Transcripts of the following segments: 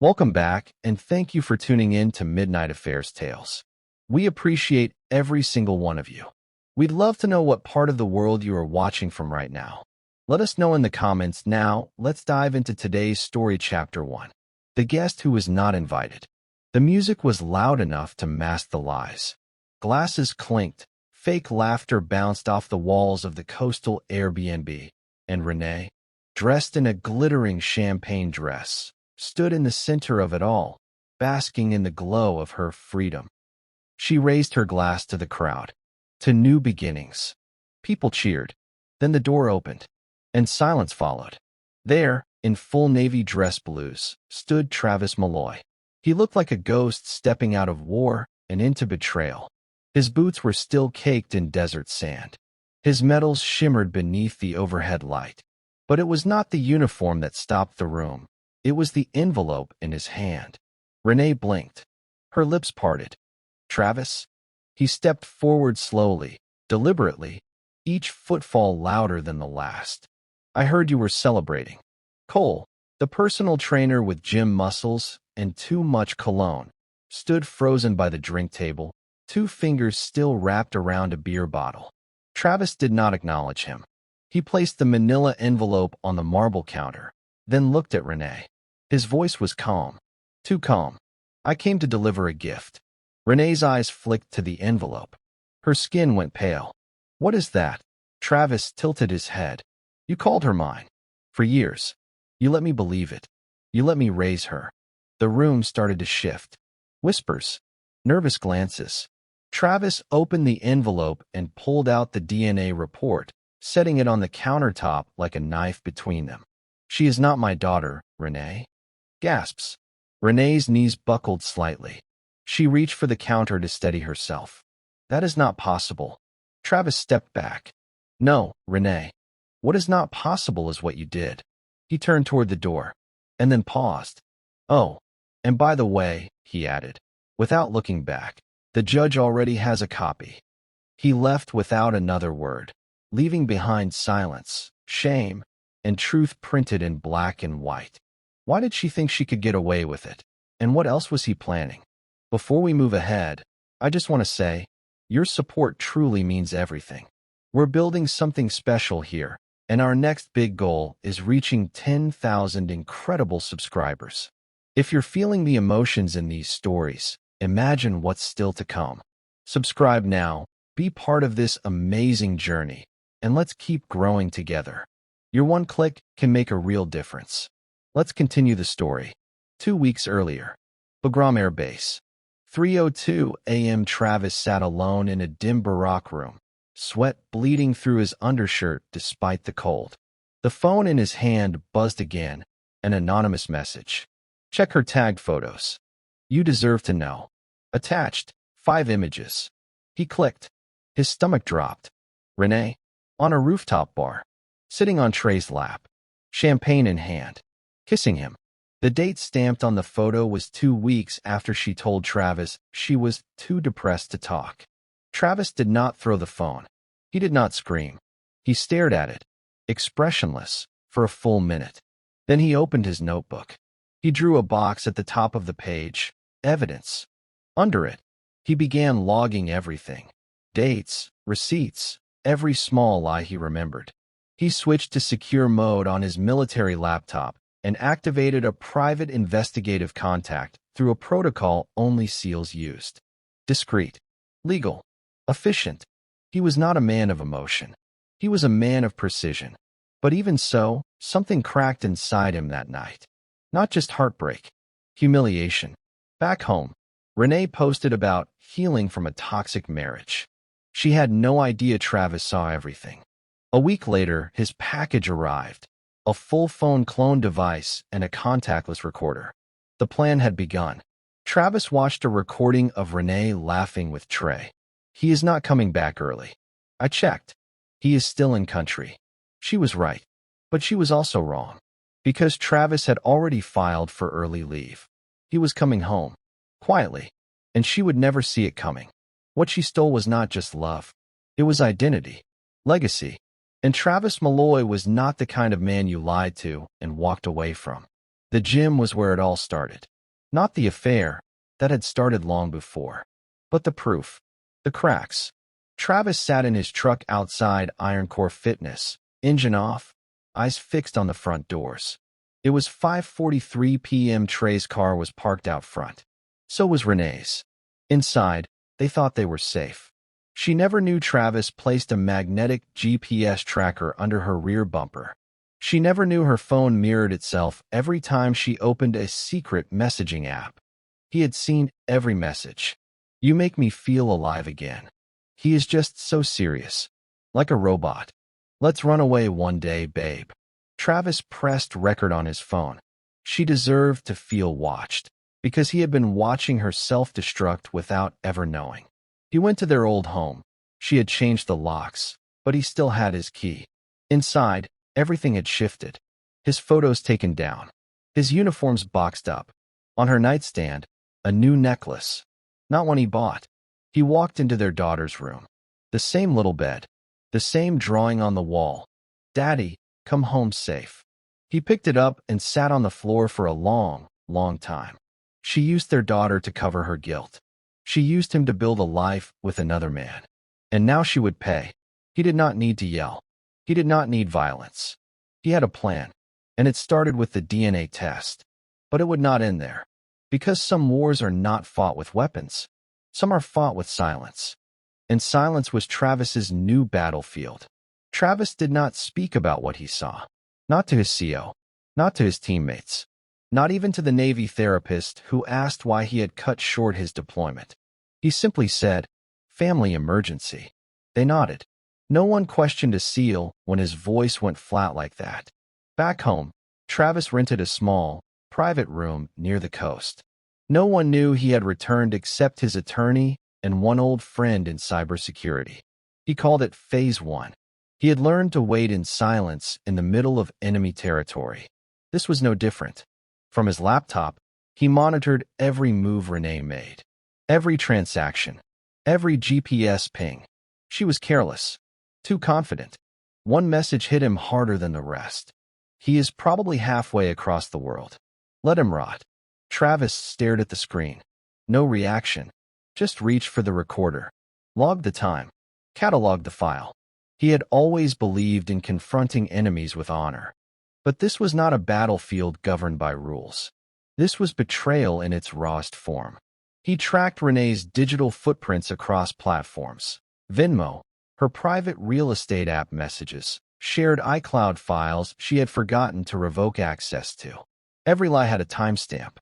Welcome back, and thank you for tuning in to Midnight Affairs Tales. We appreciate every single one of you. We'd love to know what part of the world you are watching from right now. Let us know in the comments. Now, let's dive into today's story, Chapter 1. The guest who was not invited. The music was loud enough to mask the lies. Glasses clinked, fake laughter bounced off the walls of the coastal Airbnb, and Renee, dressed in a glittering champagne dress, stood in the center of it all, basking in the glow of her freedom. She raised her glass to the crowd. To new beginnings. People cheered. Then the door opened, and silence followed. There, in full navy dress blues, stood Travis Malloy. He looked like a ghost stepping out of war and into betrayal. His boots were still caked in desert sand. His medals shimmered beneath the overhead light. But it was not the uniform that stopped the room. It was the envelope in his hand. Renee blinked. Her lips parted. Travis? He stepped forward slowly, deliberately, each footfall louder than the last. I heard you were celebrating. Cole, the personal trainer with gym muscles and too much cologne, stood frozen by the drink table, two fingers still wrapped around a beer bottle. Travis did not acknowledge him. He placed the manila envelope on the marble counter, then looked at Renee. His voice was calm. Too calm. I came to deliver a gift. Renee's eyes flicked to the envelope. Her skin went pale. What is that? Travis tilted his head. You called her mine. For years. You let me believe it. You let me raise her. The room started to shift. Whispers. Nervous glances. Travis opened the envelope and pulled out the DNA report, setting it on the countertop like a knife between them. She is not my daughter, Renee. Gasps. Renee's knees buckled slightly. She reached for the counter to steady herself. That is not possible. Travis stepped back. No, Renee. What is not possible is what you did. He turned toward the door, and then paused. Oh, and by the way, he added, without looking back, the judge already has a copy. He left without another word, leaving behind silence, shame, and truth printed in black and white. Why did she think she could get away with it? And what else was he planning? Before we move ahead, I just want to say, your support truly means everything. We're building something special here, and our next big goal is reaching 10,000 incredible subscribers. If you're feeling the emotions in these stories, imagine what's still to come. Subscribe now, be part of this amazing journey, and let's keep growing together. Your one click can make a real difference. Let's continue the story. 2 weeks earlier, Bagram Air Base. 3:02 a.m. Travis sat alone in a dim barack room, sweat bleeding through his undershirt despite the cold. The phone in his hand buzzed again, an anonymous message. Check her tagged photos. You deserve to know. Attached, 5 images. He clicked. His stomach dropped. Renee, on a rooftop bar, sitting on Trey's lap, champagne in hand, kissing him. The date stamped on the photo was 2 weeks after she told Travis she was too depressed to talk. Travis did not throw the phone. He did not scream. He stared at it, expressionless, for a full minute. Then he opened his notebook. He drew a box at the top of the page, evidence. Under it, he began logging everything. Dates, receipts, every small lie he remembered. He switched to secure mode on his military laptop and activated a private investigative contact through a protocol only SEALs used. Discreet, legal, efficient. He was not a man of emotion. He was a man of precision. But even so, something cracked inside him that night. Not just heartbreak, humiliation. Back home, Renee posted about healing from a toxic marriage. She had no idea Travis saw everything. A week later, his package arrived. A full phone clone device and a contactless recorder. The plan had begun. Travis watched a recording of Renee laughing with Trey. He is not coming back early. I checked. He is still in country. She was right. But she was also wrong. Because Travis had already filed for early leave. He was coming home. Quietly. And she would never see it coming. What she stole was not just love. It was identity. Legacy. And Travis Malloy was not the kind of man you lied to and walked away from. The gym was where it all started. Not the affair, that had started long before, but the proof, the cracks. Travis sat in his truck outside Iron Core Fitness, engine off, eyes fixed on the front doors. It was 5:43 p.m. Trey's car was parked out front. So was Renee's. Inside, they thought they were safe. She never knew Travis placed a magnetic GPS tracker under her rear bumper. She never knew her phone mirrored itself every time she opened a secret messaging app. He had seen every message. You make me feel alive again. He is just so serious. Like a robot. Let's run away one day, babe. Travis pressed record on his phone. She deserved to feel watched, because he had been watching her self-destruct without ever knowing. He went to their old home. She had changed the locks, but he still had his key. Inside, everything had shifted. His photos taken down. His uniforms boxed up. On her nightstand, a new necklace. Not one he bought. He walked into their daughter's room. The same little bed. The same drawing on the wall. Daddy, come home safe. He picked it up and sat on the floor for a long, long time. She used their daughter to cover her guilt. She used him to build a life with another man. And now she would pay. He did not need to yell. He did not need violence. He had a plan, and it started with the DNA test. But it would not end there. Because some wars are not fought with weapons. Some are fought with silence. And silence was Travis's new battlefield. Travis did not speak about what he saw. Not to his CO. Not to his teammates. Not even to the Navy therapist who asked why he had cut short his deployment. He simply said, "Family emergency." They nodded. No one questioned a SEAL when his voice went flat like that. Back home, Travis rented a small, private room near the coast. No one knew he had returned except his attorney and one old friend in cybersecurity. He called it Phase 1. He had learned to wait in silence in the middle of enemy territory. This was no different. From his laptop, he monitored every move Renee made. Every transaction. Every GPS ping. She was careless. Too confident. One message hit him harder than the rest. He is probably halfway across the world. Let him rot. Travis stared at the screen. No reaction. Just reached for the recorder. Logged the time. Cataloged the file. He had always believed in confronting enemies with honor. But this was not a battlefield governed by rules. This was betrayal in its rawest form. He tracked Renee's digital footprints across platforms. Venmo, her private real estate app messages, shared iCloud files she had forgotten to revoke access to. Every lie had a timestamp.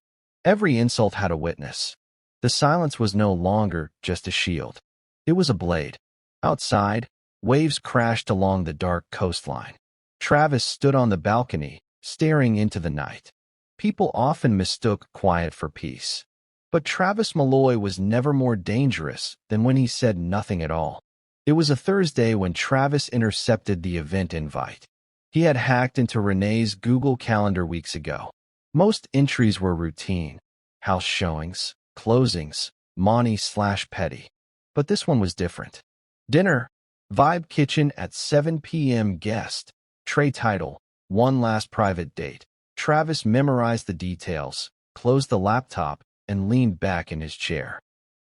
Every insult had a witness. The silence was no longer just a shield. It was a blade. Outside, waves crashed along the dark coastline. Travis stood on the balcony, staring into the night. People often mistook quiet for peace. But Travis Malloy was never more dangerous than when he said nothing at all. It was a Thursday when Travis intercepted the event invite. He had hacked into Renee's Google Calendar weeks ago. Most entries were routine. House showings, closings, Monty/Petty. But this one was different. Dinner, Vibe Kitchen at 7 p.m. guest. Trey title, one last private date. Travis memorized the details, closed the laptop, and leaned back in his chair.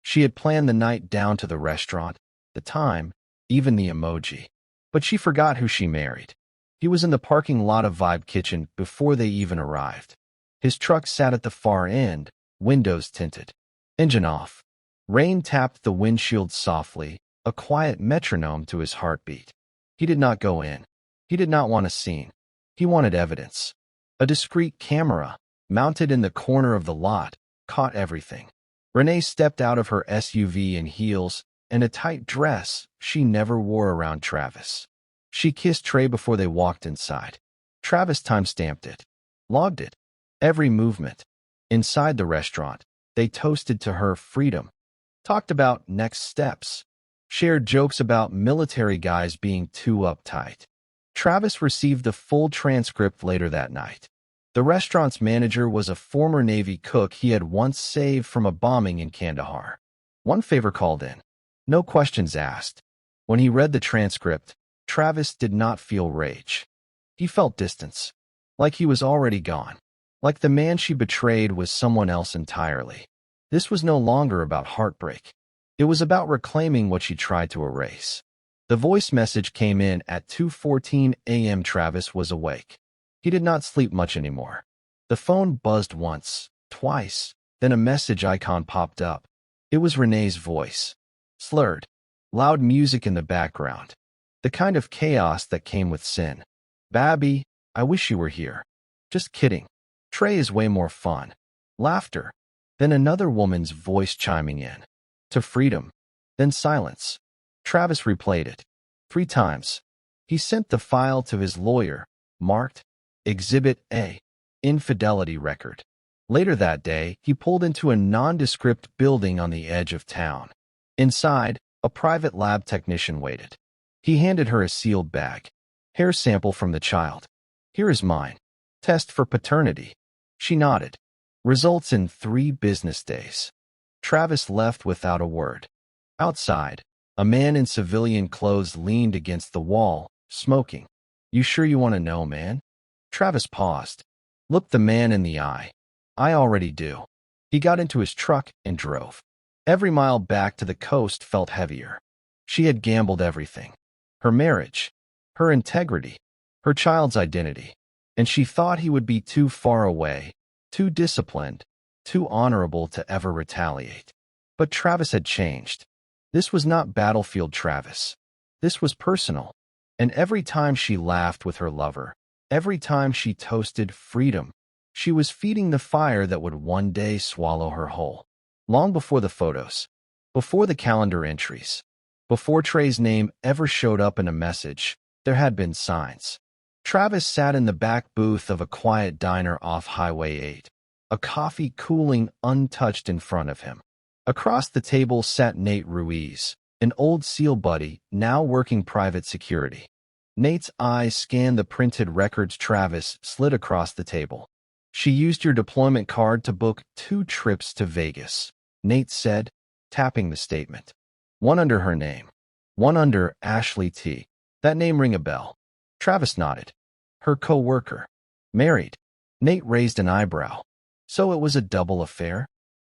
She had planned the night down to the restaurant, the time, even the emoji. But she forgot who she married. He was in the parking lot of Vibe Kitchen before they even arrived. His truck sat at the far end, windows tinted. Engine off. Rain tapped the windshield softly, a quiet metronome to his heartbeat. He did not go in. He did not want a scene. He wanted evidence. A discreet camera, mounted in the corner of the lot, caught everything. Renee stepped out of her SUV in heels and a tight dress she never wore around Travis. She kissed Trey before they walked inside. Travis timestamped it. Logged it. Every movement. Inside the restaurant, they toasted to her freedom. Talked about next steps. Shared jokes about military guys being too uptight. Travis received the full transcript later that night. The restaurant's manager was a former Navy cook he had once saved from a bombing in Kandahar. One favor called in. No questions asked. When he read the transcript, Travis did not feel rage. He felt distance. Like he was already gone. Like the man she betrayed was someone else entirely. This was no longer about heartbreak. It was about reclaiming what she tried to erase. The voice message came in at 2:14 a.m. Travis was awake. He did not sleep much anymore. The phone buzzed once, twice, then a message icon popped up. It was Renee's voice. Slurred. Loud music in the background. The kind of chaos that came with sin. Babby, I wish you were here. Just kidding. Trey is way more fun. Laughter. Then another woman's voice chiming in. To freedom. Then silence. Travis replayed it. 3 times. He sent the file to his lawyer, marked Exhibit A, Infidelity Record. Later that day, he pulled into a nondescript building on the edge of town. Inside, a private lab technician waited. He handed her a sealed bag. Hair sample from the child. Here is mine. Test for paternity. She nodded. Results in 3 business days. Travis left without a word. Outside, a man in civilian clothes leaned against the wall, smoking. You sure you want to know, man? Travis paused. Looked the man in the eye. I already do. He got into his truck and drove. Every mile back to the coast felt heavier. She had gambled everything. Her marriage, her integrity, her child's identity. And she thought he would be too far away, too disciplined, too honorable to ever retaliate. But Travis had changed. This was not battlefield Travis. This was personal. And every time she laughed with her lover, every time she toasted freedom, she was feeding the fire that would one day swallow her whole. Long before the photos, before the calendar entries, before Trey's name ever showed up in a message, there had been signs. Travis sat in the back booth of a quiet diner off Highway 8, a coffee cooling untouched in front of him. Across the table sat Nate Ruiz, an old SEAL buddy, now working private security. Nate's eyes scanned the printed records Travis slid across the table. She used your deployment card to book 2 trips to Vegas, Nate said, tapping the statement. One under her name. One under Ashley T. That name rang a bell. Travis nodded. Her co-worker. Married. Nate raised an eyebrow. So it was a double affair?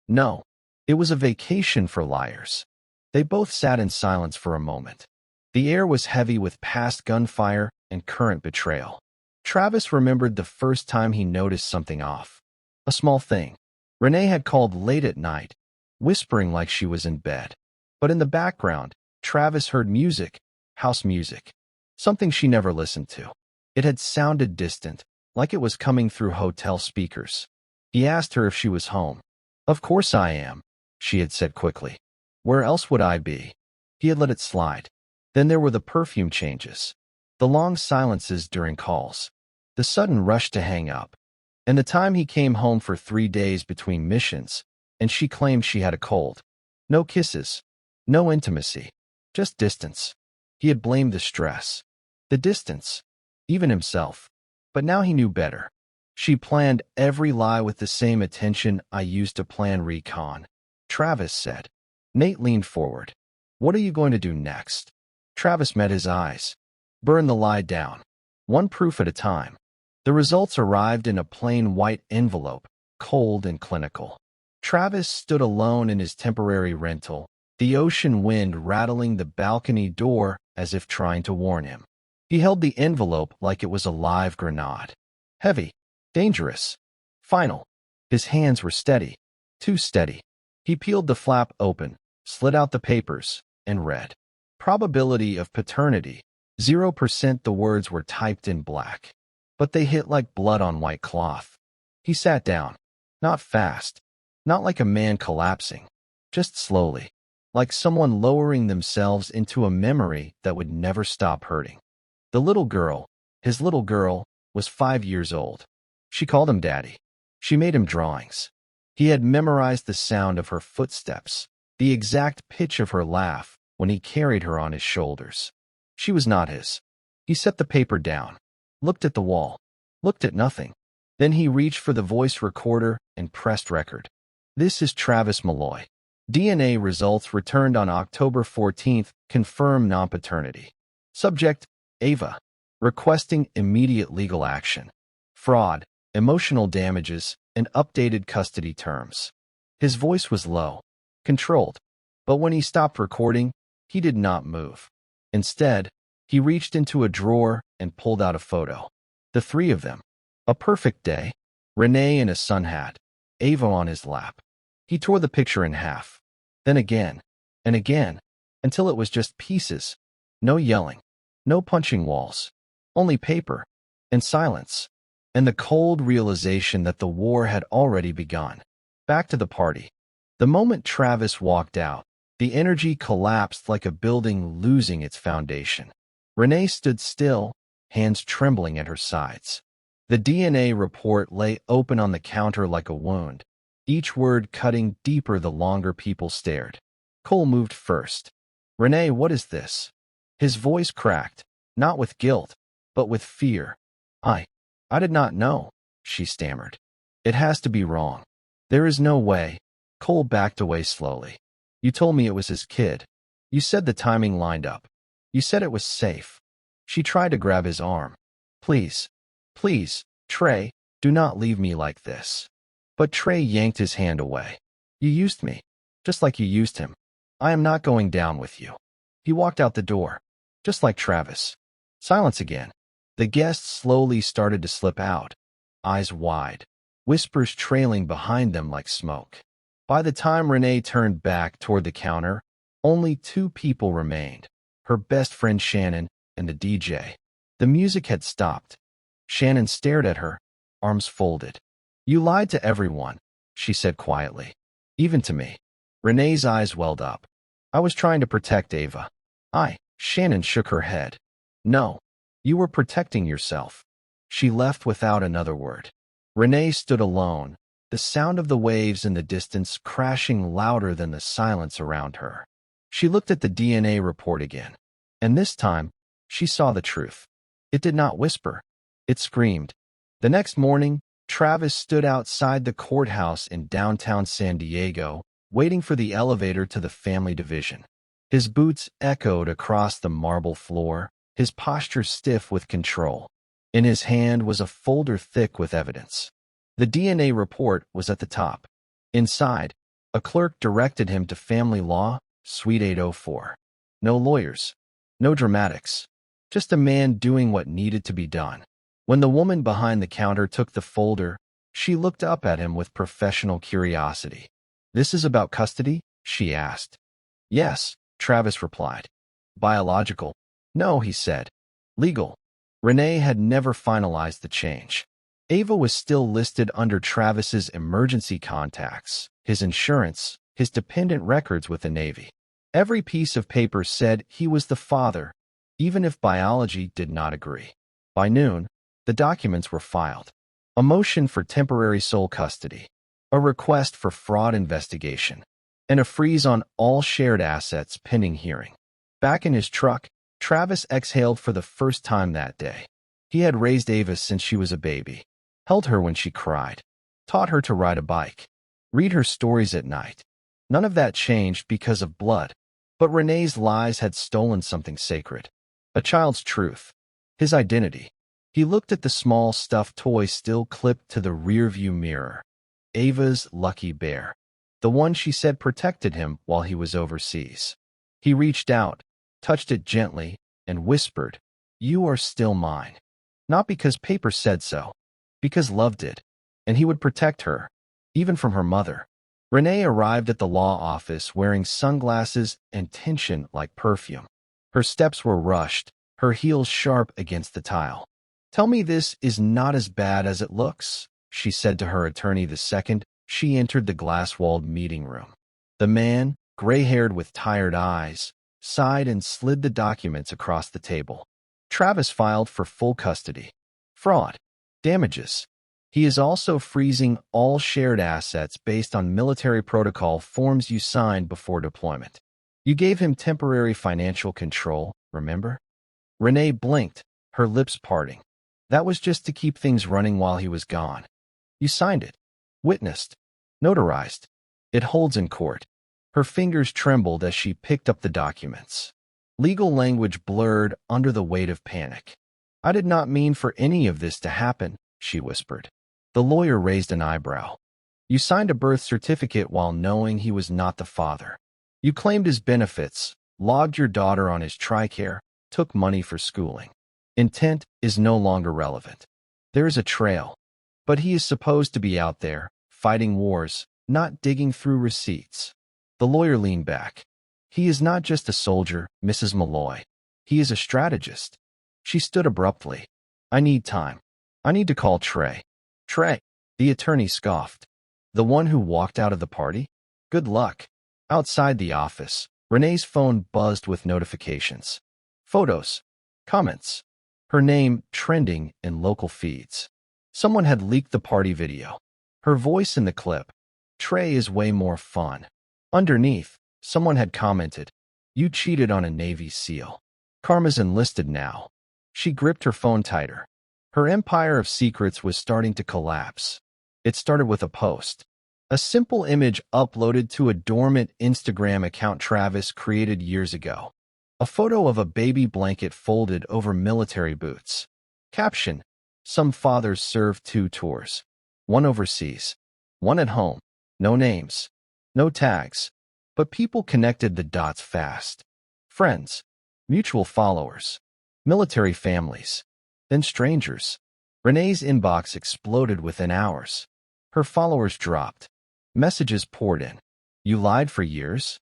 No. It was a vacation for liars. They both sat in silence for a moment. The air was heavy with past gunfire and current betrayal. Travis remembered the first time he noticed something off. A small thing. Renee had called late at night, whispering like she was in bed. But in the background, Travis heard music, house music. Something she never listened to. It had sounded distant, like it was coming through hotel speakers. He asked her if she was home. Of course I am, she had said quickly. Where else would I be? He had let it slide. Then there were the perfume changes, the long silences during calls, the sudden rush to hang up, and the time he came home for 3 days between missions, and she claimed she had a cold. No kisses, no intimacy, just distance. He had blamed the stress, the distance, even himself. But now he knew better. She planned every lie with the same attention I used to plan recon, Travis said. Nate leaned forward. What are you going to do next? Travis met his eyes. Burn the lie down. One proof at a time. The results arrived in a plain white envelope, cold and clinical. Travis stood alone in his temporary rental, the ocean wind rattling the balcony door as if trying to warn him. He held the envelope like it was a live grenade. Heavy, dangerous, final. His hands were steady, too steady. He peeled the flap open, slid out the papers, and read. Probability of paternity, 0%. The words were typed in black, but they hit like blood on white cloth. He sat down, not fast, not like a man collapsing, just slowly, like someone lowering themselves into a memory that would never stop hurting. The little girl, his little girl, was 5 years old. She called him Daddy. She made him drawings. He had memorized the sound of her footsteps, the exact pitch of her laugh when he carried her on his shoulders. She was not his. He set the paper down, looked at the wall, looked at nothing. Then he reached for the voice recorder and pressed record. This is Travis Malloy. DNA results returned on October 14th confirm non-paternity. Subject, Ava. Requesting immediate legal action. Fraud, emotional damages, and updated custody terms. His voice was low, controlled, but when he stopped recording, he did not move. Instead, he reached into a drawer and pulled out a photo. The three of them. A perfect day. Renee in a sun hat, Ava on his lap. He tore the picture in half, then again, and again, until it was just pieces. No yelling, no punching walls, only paper, and silence, and the cold realization that the war had already begun. Back to the party. The moment Travis walked out, the energy collapsed like a building losing its foundation. Renee stood still, hands trembling at her sides. The DNA report lay open on the counter like a wound, each word cutting deeper the longer people stared. Cole moved first. "Renee, what is this?" His voice cracked, not with guilt, but with fear. I did not know," she stammered. "It has to be wrong. There is no way." Cole backed away slowly. "You told me it was his kid. You said the timing lined up. You said it was safe." She tried to grab his arm. Please, Trey, do not leave me like this." But Trey yanked his hand away. "You used me, just like you used him. I am not going down with you." He walked out the door, just like Travis. Silence again. The guests slowly started to slip out, eyes wide, whispers trailing behind them like smoke. By the time Renee turned back toward the counter, only two people remained, her best friend Shannon and the DJ. The music had stopped. Shannon stared at her, arms folded. "You lied to everyone," she said quietly. "Even to me." Renee's eyes welled up. "I was trying to protect Ava." Shannon shook her head. "No, you were protecting yourself." She left without another word. Renee stood alone, the sound of the waves in the distance crashing louder than the silence around her. She looked at the DNA report again, and this time, she saw the truth. It did not whisper. It screamed. The next morning, Travis stood outside the courthouse in downtown San Diego, waiting for the elevator to the family division. His boots echoed across the marble floor, his posture stiff with control. In his hand was a folder thick with evidence. The DNA report was at the top. Inside, a clerk directed him to Family Law, Suite 804. No lawyers, no dramatics, just a man doing what needed to be done. When the woman behind the counter took the folder, she looked up at him with professional curiosity. "This is about custody?" she asked. "Yes," Travis replied. "Biological?" "No," he said. "Legal." Renee had never finalized the change. Ava was still listed under Travis's emergency contacts, his insurance, his dependent records with the Navy. Every piece of paper said he was the father, even if biology did not agree. By noon, the documents were filed. A motion for temporary sole custody, a request for fraud investigation, and a freeze on all shared assets pending hearing. Back in his truck, Travis exhaled for the first time that day. He had raised Ava since she was a baby, held her when she cried, taught her to ride a bike, read her stories at night. None of that changed because of blood, but Renee's lies had stolen something sacred, a child's truth, his identity. He looked at the small stuffed toy still clipped to the rearview mirror. Ava's lucky bear, the one she said protected him while he was overseas. He reached out, touched it gently, and whispered, "You are still mine." Not because paper said so, because love did, and he would protect her, even from her mother. Renee arrived at the law office wearing sunglasses and tension like perfume. Her steps were rushed, her heels sharp against the tile. "Tell me this is not as bad as it looks," she said to her attorney the second she entered the glass-walled meeting room. The man, gray-haired with tired eyes, sighed and slid the documents across the table. Travis filed for full custody. Fraud. Damages. He is also freezing all shared assets based on military protocol forms you signed before deployment. You gave him temporary financial control, remember? Renee blinked, her lips parting. That was just to keep things running while he was gone. You signed it. Witnessed. Notarized. It holds in court. Her fingers trembled as she picked up the documents. Legal language blurred under the weight of panic. "I did not mean for any of this to happen," she whispered. The lawyer raised an eyebrow. You signed a birth certificate while knowing he was not the father. You claimed his benefits, logged your daughter on his TRICARE, took money for schooling. Intent is no longer relevant. There is a trail, but he is supposed to be out there, fighting wars, not digging through receipts. The lawyer leaned back. He is not just a soldier, Mrs. Malloy. He is a strategist. She stood abruptly. I need time. I need to call Trey. Trey, the attorney scoffed. The one who walked out of the party? Good luck. Outside the office, Renee's phone buzzed with notifications. Photos. Comments. Her name trending in local feeds. Someone had leaked the party video. Her voice in the clip. Trey is way more fun. Underneath, someone had commented, you cheated on a Navy SEAL. Karma's enlisted now. She gripped her phone tighter. Her empire of secrets was starting to collapse. It started with a post. A simple image uploaded to a dormant Instagram account Travis created years ago. A photo of a baby blanket folded over military boots. Caption. Some fathers serve 2 tours. One overseas. One at home. No names. No tags. But people connected the dots fast. Friends. Mutual followers. Military families. Then strangers. Renee's inbox exploded within hours. Her followers dropped. Messages poured in. You lied for years?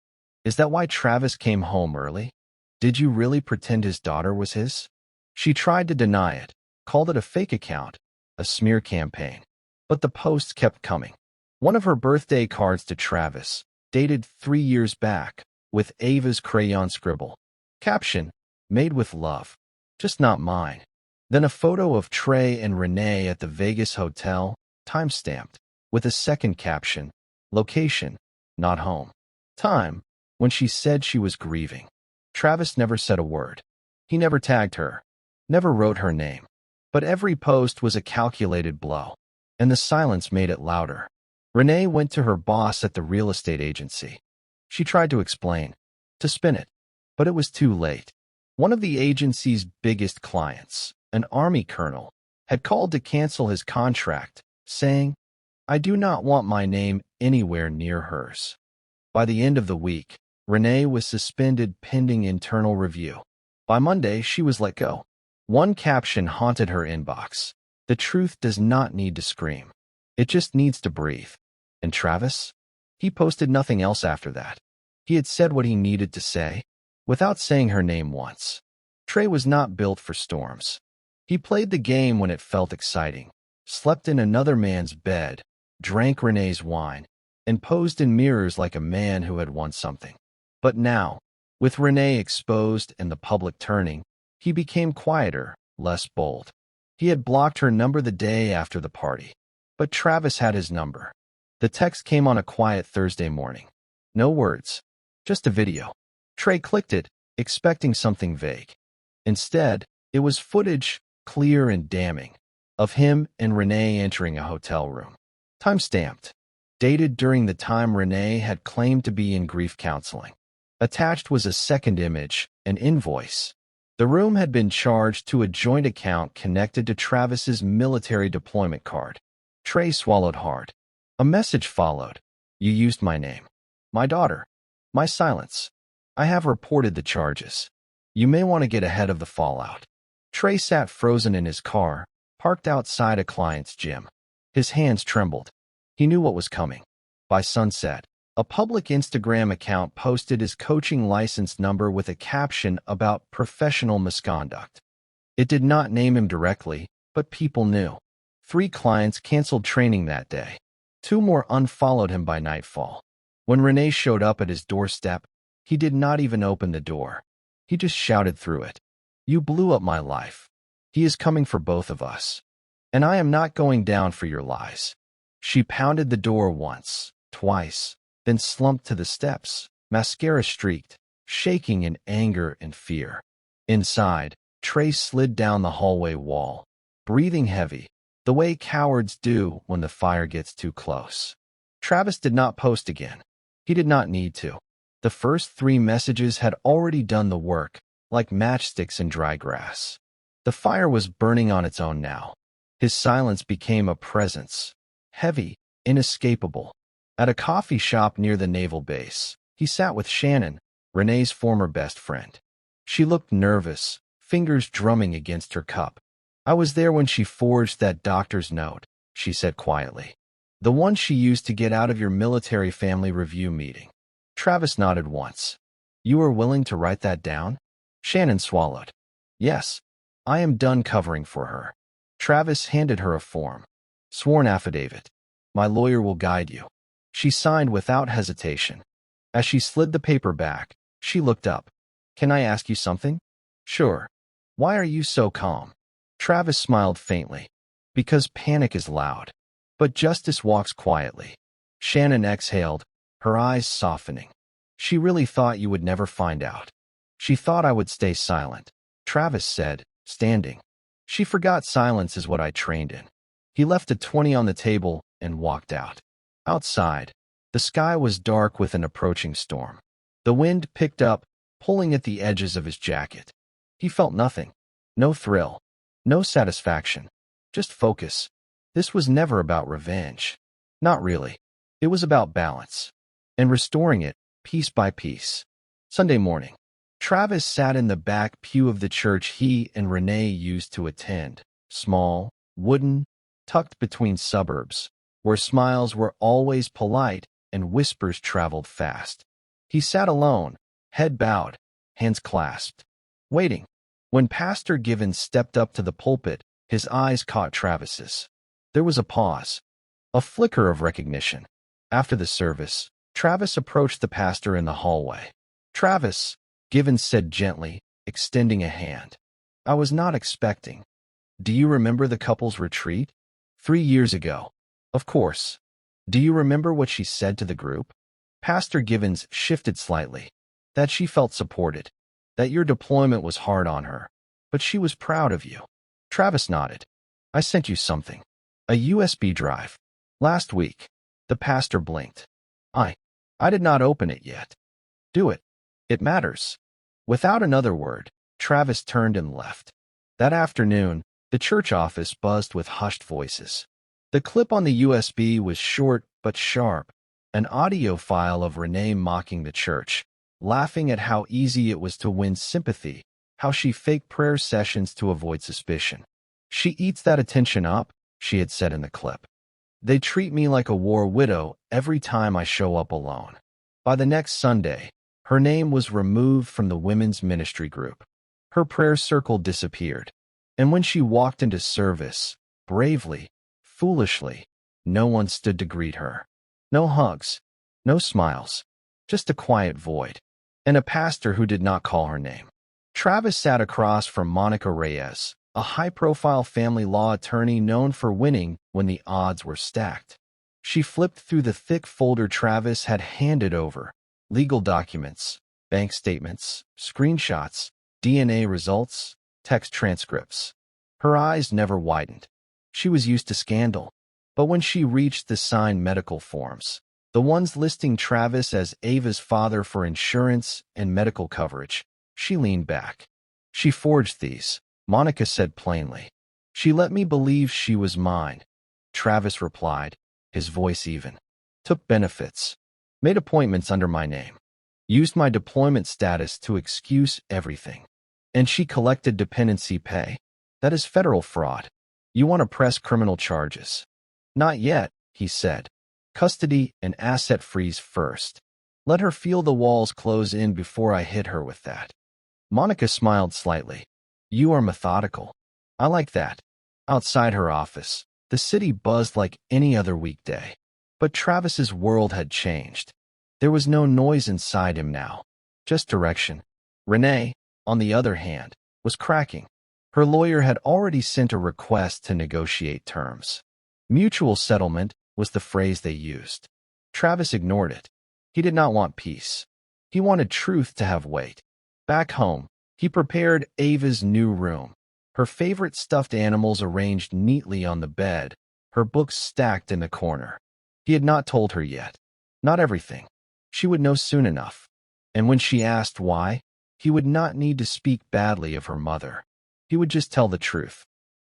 Is that why Travis came home early? Did you really pretend his daughter was his? She tried to deny it, called it a fake account, a smear campaign. But the posts kept coming. One of her birthday cards to Travis, dated 3 years back, with Ava's crayon scribble. Caption, made with love, just not mine. Then a photo of Trey and Renee at the Vegas hotel, time-stamped, with a second caption, location, not home. Time, when she said she was grieving. Travis never said a word. He never tagged her, never wrote her name. But every post was a calculated blow, and the silence made it louder. Renee went to her boss at the real estate agency. She tried to explain, to spin it, but it was too late. One of the agency's biggest clients, an Army colonel, had called to cancel his contract, saying, I do not want my name anywhere near hers. By the end of the week, Renee was suspended pending internal review. By Monday, she was let go. One caption haunted her inbox. The truth does not need to scream. It just needs to breathe. And Travis? He posted nothing else after that. He had said what he needed to say, without saying her name once. Trey was not built for storms. He played the game when it felt exciting, slept in another man's bed, drank Renee's wine, and posed in mirrors like a man who had won something. But now, with Renee exposed and the public turning, he became quieter, less bold. He had blocked her number the day after the party. But Travis had his number. The text came on a quiet Thursday morning. No words, just a video. Trey clicked it, expecting something vague. Instead, it was footage, clear and damning, of him and Renee entering a hotel room. Time-stamped. Dated during the time Renee had claimed to be in grief counseling. Attached was a second image, an invoice. The room had been charged to a joint account connected to Travis's military deployment card. Trey swallowed hard. A message followed. You used my name. My daughter. My silence. I have reported the charges. You may want to get ahead of the fallout. Trey sat frozen in his car, parked outside a client's gym. His hands trembled. He knew what was coming. By sunset, a public Instagram account posted his coaching license number with a caption about professional misconduct. It did not name him directly, but people knew. 3 clients canceled training that day. 2 more unfollowed him by nightfall. When Renee showed up at his doorstep, he did not even open the door. He just shouted through it. You blew up my life. He is coming for both of us. And I am not going down for your lies. She pounded the door once, twice, then slumped to the steps, mascara streaked, shaking in anger and fear. Inside, Trey slid down the hallway wall, breathing heavy, the way cowards do when the fire gets too close. Travis did not post again. He did not need to. The first 3 messages had already done the work, like matchsticks in dry grass. The fire was burning on its own now. His silence became a presence, heavy, inescapable. At a coffee shop near the naval base, he sat with Shannon, Renee's former best friend. She looked nervous, fingers drumming against her cup. "I was there when she forged that doctor's note," she said quietly. "The one she used to get out of your military family review meeting." Travis nodded once. "You were willing to write that down?" Shannon swallowed. "Yes. I am done covering for her." Travis handed her a form. "Sworn affidavit. My lawyer will guide you." She signed without hesitation. As she slid the paper back, she looked up. "Can I ask you something?" "Sure." "Why are you so calm?" Travis smiled faintly. "Because panic is loud. But justice walks quietly." Shannon exhaled, her eyes softening. "She really thought you would never find out." "She thought I would stay silent," Travis said, standing. "She forgot silence is what I trained in." He left a 20 on the table and walked out. Outside, the sky was dark with an approaching storm. The wind picked up, pulling at the edges of his jacket. He felt nothing. No thrill. No satisfaction. Just focus. This was never about revenge. Not really. It was about balance. And restoring it, piece by piece. Sunday morning. Travis sat in the back pew of the church he and Renee used to attend. Small, wooden, tucked between suburbs, where smiles were always polite and whispers traveled fast. He sat alone, head bowed, hands clasped, waiting. When Pastor Givens stepped up to the pulpit, his eyes caught Travis's. There was a pause, a flicker of recognition. After the service, Travis approached the pastor in the hallway. "Travis," Givens said gently, extending a hand. "I was not expecting. Do you remember the couple's retreat? 3 years ago." "Of course." "Do you remember what she said to the group?" Pastor Givens shifted slightly. "That she felt supported. That your deployment was hard on her. But she was proud of you." Travis nodded. "I sent you something. A USB drive. Last week." The pastor blinked. I did not open it yet." "Do it. It matters." Without another word, Travis turned and left. That afternoon, the church office buzzed with hushed voices. The clip on the USB was short but sharp, an audio file of Renee mocking the church, laughing at how easy it was to win sympathy, how she faked prayer sessions to avoid suspicion. "She eats that attention up," she had said in the clip. "They treat me like a war widow every time I show up alone." By the next Sunday, her name was removed from the women's ministry group. Her prayer circle disappeared. And when she walked into service, bravely, foolishly, no one stood to greet her. No hugs, no smiles, just a quiet void. And a pastor who did not call her name. Travis sat across from Monica Reyes, a high-profile family law attorney known for winning when the odds were stacked. She flipped through the thick folder Travis had handed over. Legal documents, bank statements, screenshots, DNA results, text transcripts. Her eyes never widened. She was used to scandal. But when she reached the signed medical forms, the ones listing Travis as Ava's father for insurance and medical coverage, she leaned back. "She forged these," Monica said plainly. "She let me believe she was mine." Travis replied, his voice even. "Took benefits. Made appointments under my name. Used my deployment status to excuse everything. And she collected dependency pay. That is federal fraud. You want to press criminal charges." "Not yet," he said. "Custody and asset freeze first. Let her feel the walls close in before I hit her with that." Monica smiled slightly. "You are methodical. I like that." Outside her office, the city buzzed like any other weekday. But Travis's world had changed. There was no noise inside him now, just direction. Renee, on the other hand, was cracking. Her lawyer had already sent a request to negotiate terms. Mutual settlement was the phrase they used. Travis ignored it. He did not want peace. He wanted truth to have weight. Back home, he prepared Ava's new room. Her favorite stuffed animals arranged neatly on the bed, her books stacked in the corner. He had not told her yet. Not everything. She would know soon enough. And when she asked why, he would not need to speak badly of her mother. He would just tell the truth.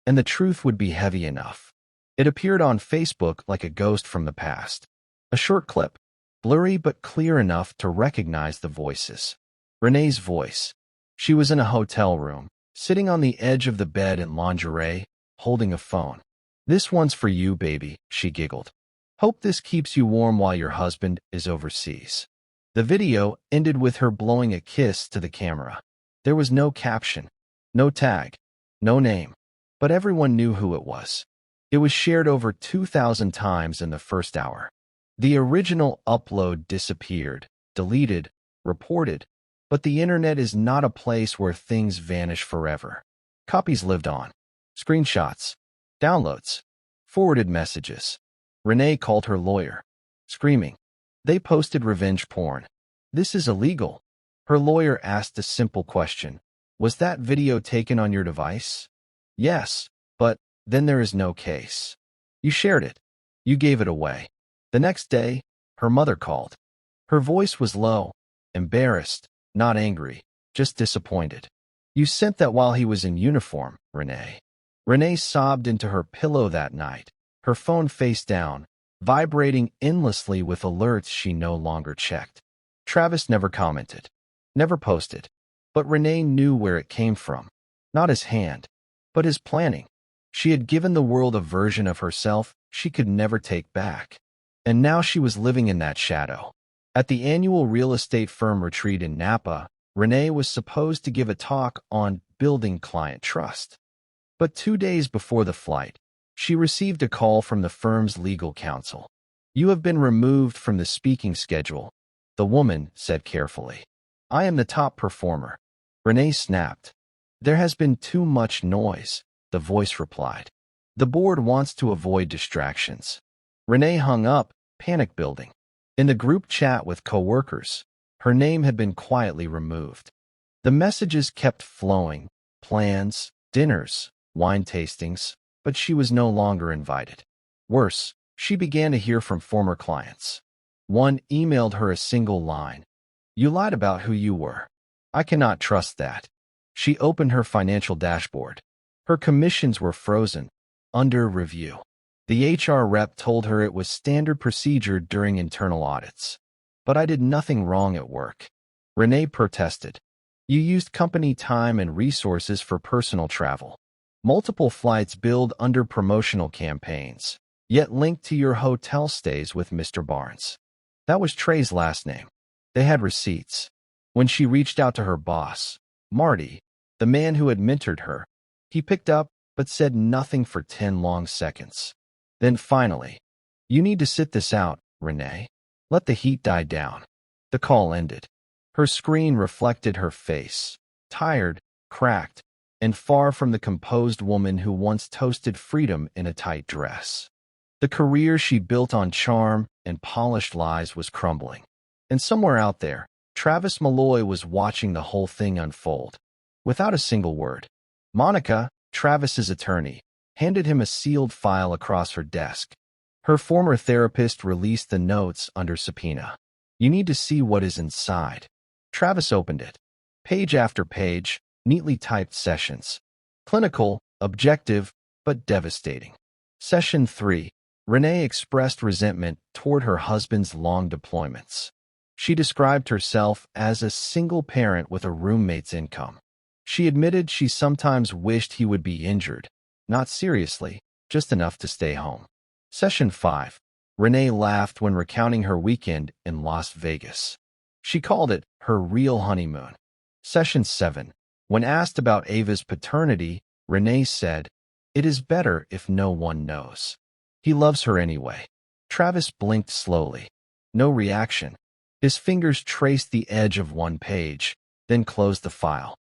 and the truth would be heavy enough. It appeared on Facebook like a ghost from the past. A short clip, blurry but clear enough to recognize the voices. Renee's voice. She was in a hotel room, sitting on the edge of the bed in lingerie, holding a phone. "This one's for you, baby," she giggled. "Hope this keeps you warm while your husband is overseas." The video ended with her blowing a kiss to the camera. There was no caption, no tag, no name, but everyone knew who it was. It was shared over 2,000 times in the first hour. The original upload disappeared, deleted, reported, but the internet is not a place where things vanish forever. Copies lived on. Screenshots, downloads, forwarded messages. Renee called her lawyer, screaming. "They posted revenge porn. This is illegal." Her lawyer asked a simple question. "Was that video taken on your device?" "Yes, but then there is no case. You shared it. You gave it away." The next day, her mother called. Her voice was low, embarrassed, not angry, just disappointed. "You sent that while he was in uniform, Renee." Renee sobbed into her pillow that night, her phone face down, vibrating endlessly with alerts she no longer checked. Travis never commented, never posted, but Renee knew where it came from. Not his hand, but his planning. She had given the world a version of herself she could never take back. And now she was living in that shadow. At the annual real estate firm retreat in Napa, Renee was supposed to give a talk on building client trust. But 2 days before the flight, she received a call from the firm's legal counsel. "You have been removed from the speaking schedule," the woman said carefully. "I am the top performer." Renee snapped. "There has been too much noise," the voice replied. "The board wants to avoid distractions." Renee hung up, panic building. In the group chat with coworkers, her name had been quietly removed. The messages kept flowing, plans, dinners, wine tastings, but she was no longer invited. Worse, she began to hear from former clients. One emailed her a single line. "You lied about who you were. I cannot trust that." She opened her financial dashboard. Her commissions were frozen, under review. The HR rep told her it was standard procedure during internal audits. "But I did nothing wrong at work." Renee protested. "You used company time and resources for personal travel. Multiple flights billed under promotional campaigns, yet linked to your hotel stays with Mr. Barnes." That was Trey's last name. They had receipts. When she reached out to her boss, Marty, the man who had mentored her, he picked up but said nothing for 10 long seconds. Then finally, "You need to sit this out, Renee. Let the heat die down." The call ended. Her screen reflected her face, tired, cracked, and far from the composed woman who once toasted freedom in a tight dress. The career she built on charm and polished lies was crumbling. And somewhere out there, Travis Malloy was watching the whole thing unfold. Without a single word, Monica, Travis's attorney, handed him a sealed file across her desk. Her former therapist released the notes under subpoena. "You need to see what is inside." Travis opened it. Page after page, neatly typed sessions. Clinical, objective, but devastating. Session 3. Renee expressed resentment toward her husband's long deployments. She described herself as a single parent with a roommate's income. She admitted she sometimes wished he would be injured, not seriously, just enough to stay home. Session 5. Renee laughed when recounting her weekend in Las Vegas. She called it her real honeymoon. Session 7. When asked about Ava's paternity, Renee said, "It is better if no one knows. He loves her anyway." Travis blinked slowly. No reaction. His fingers traced the edge of one page, then closed the file.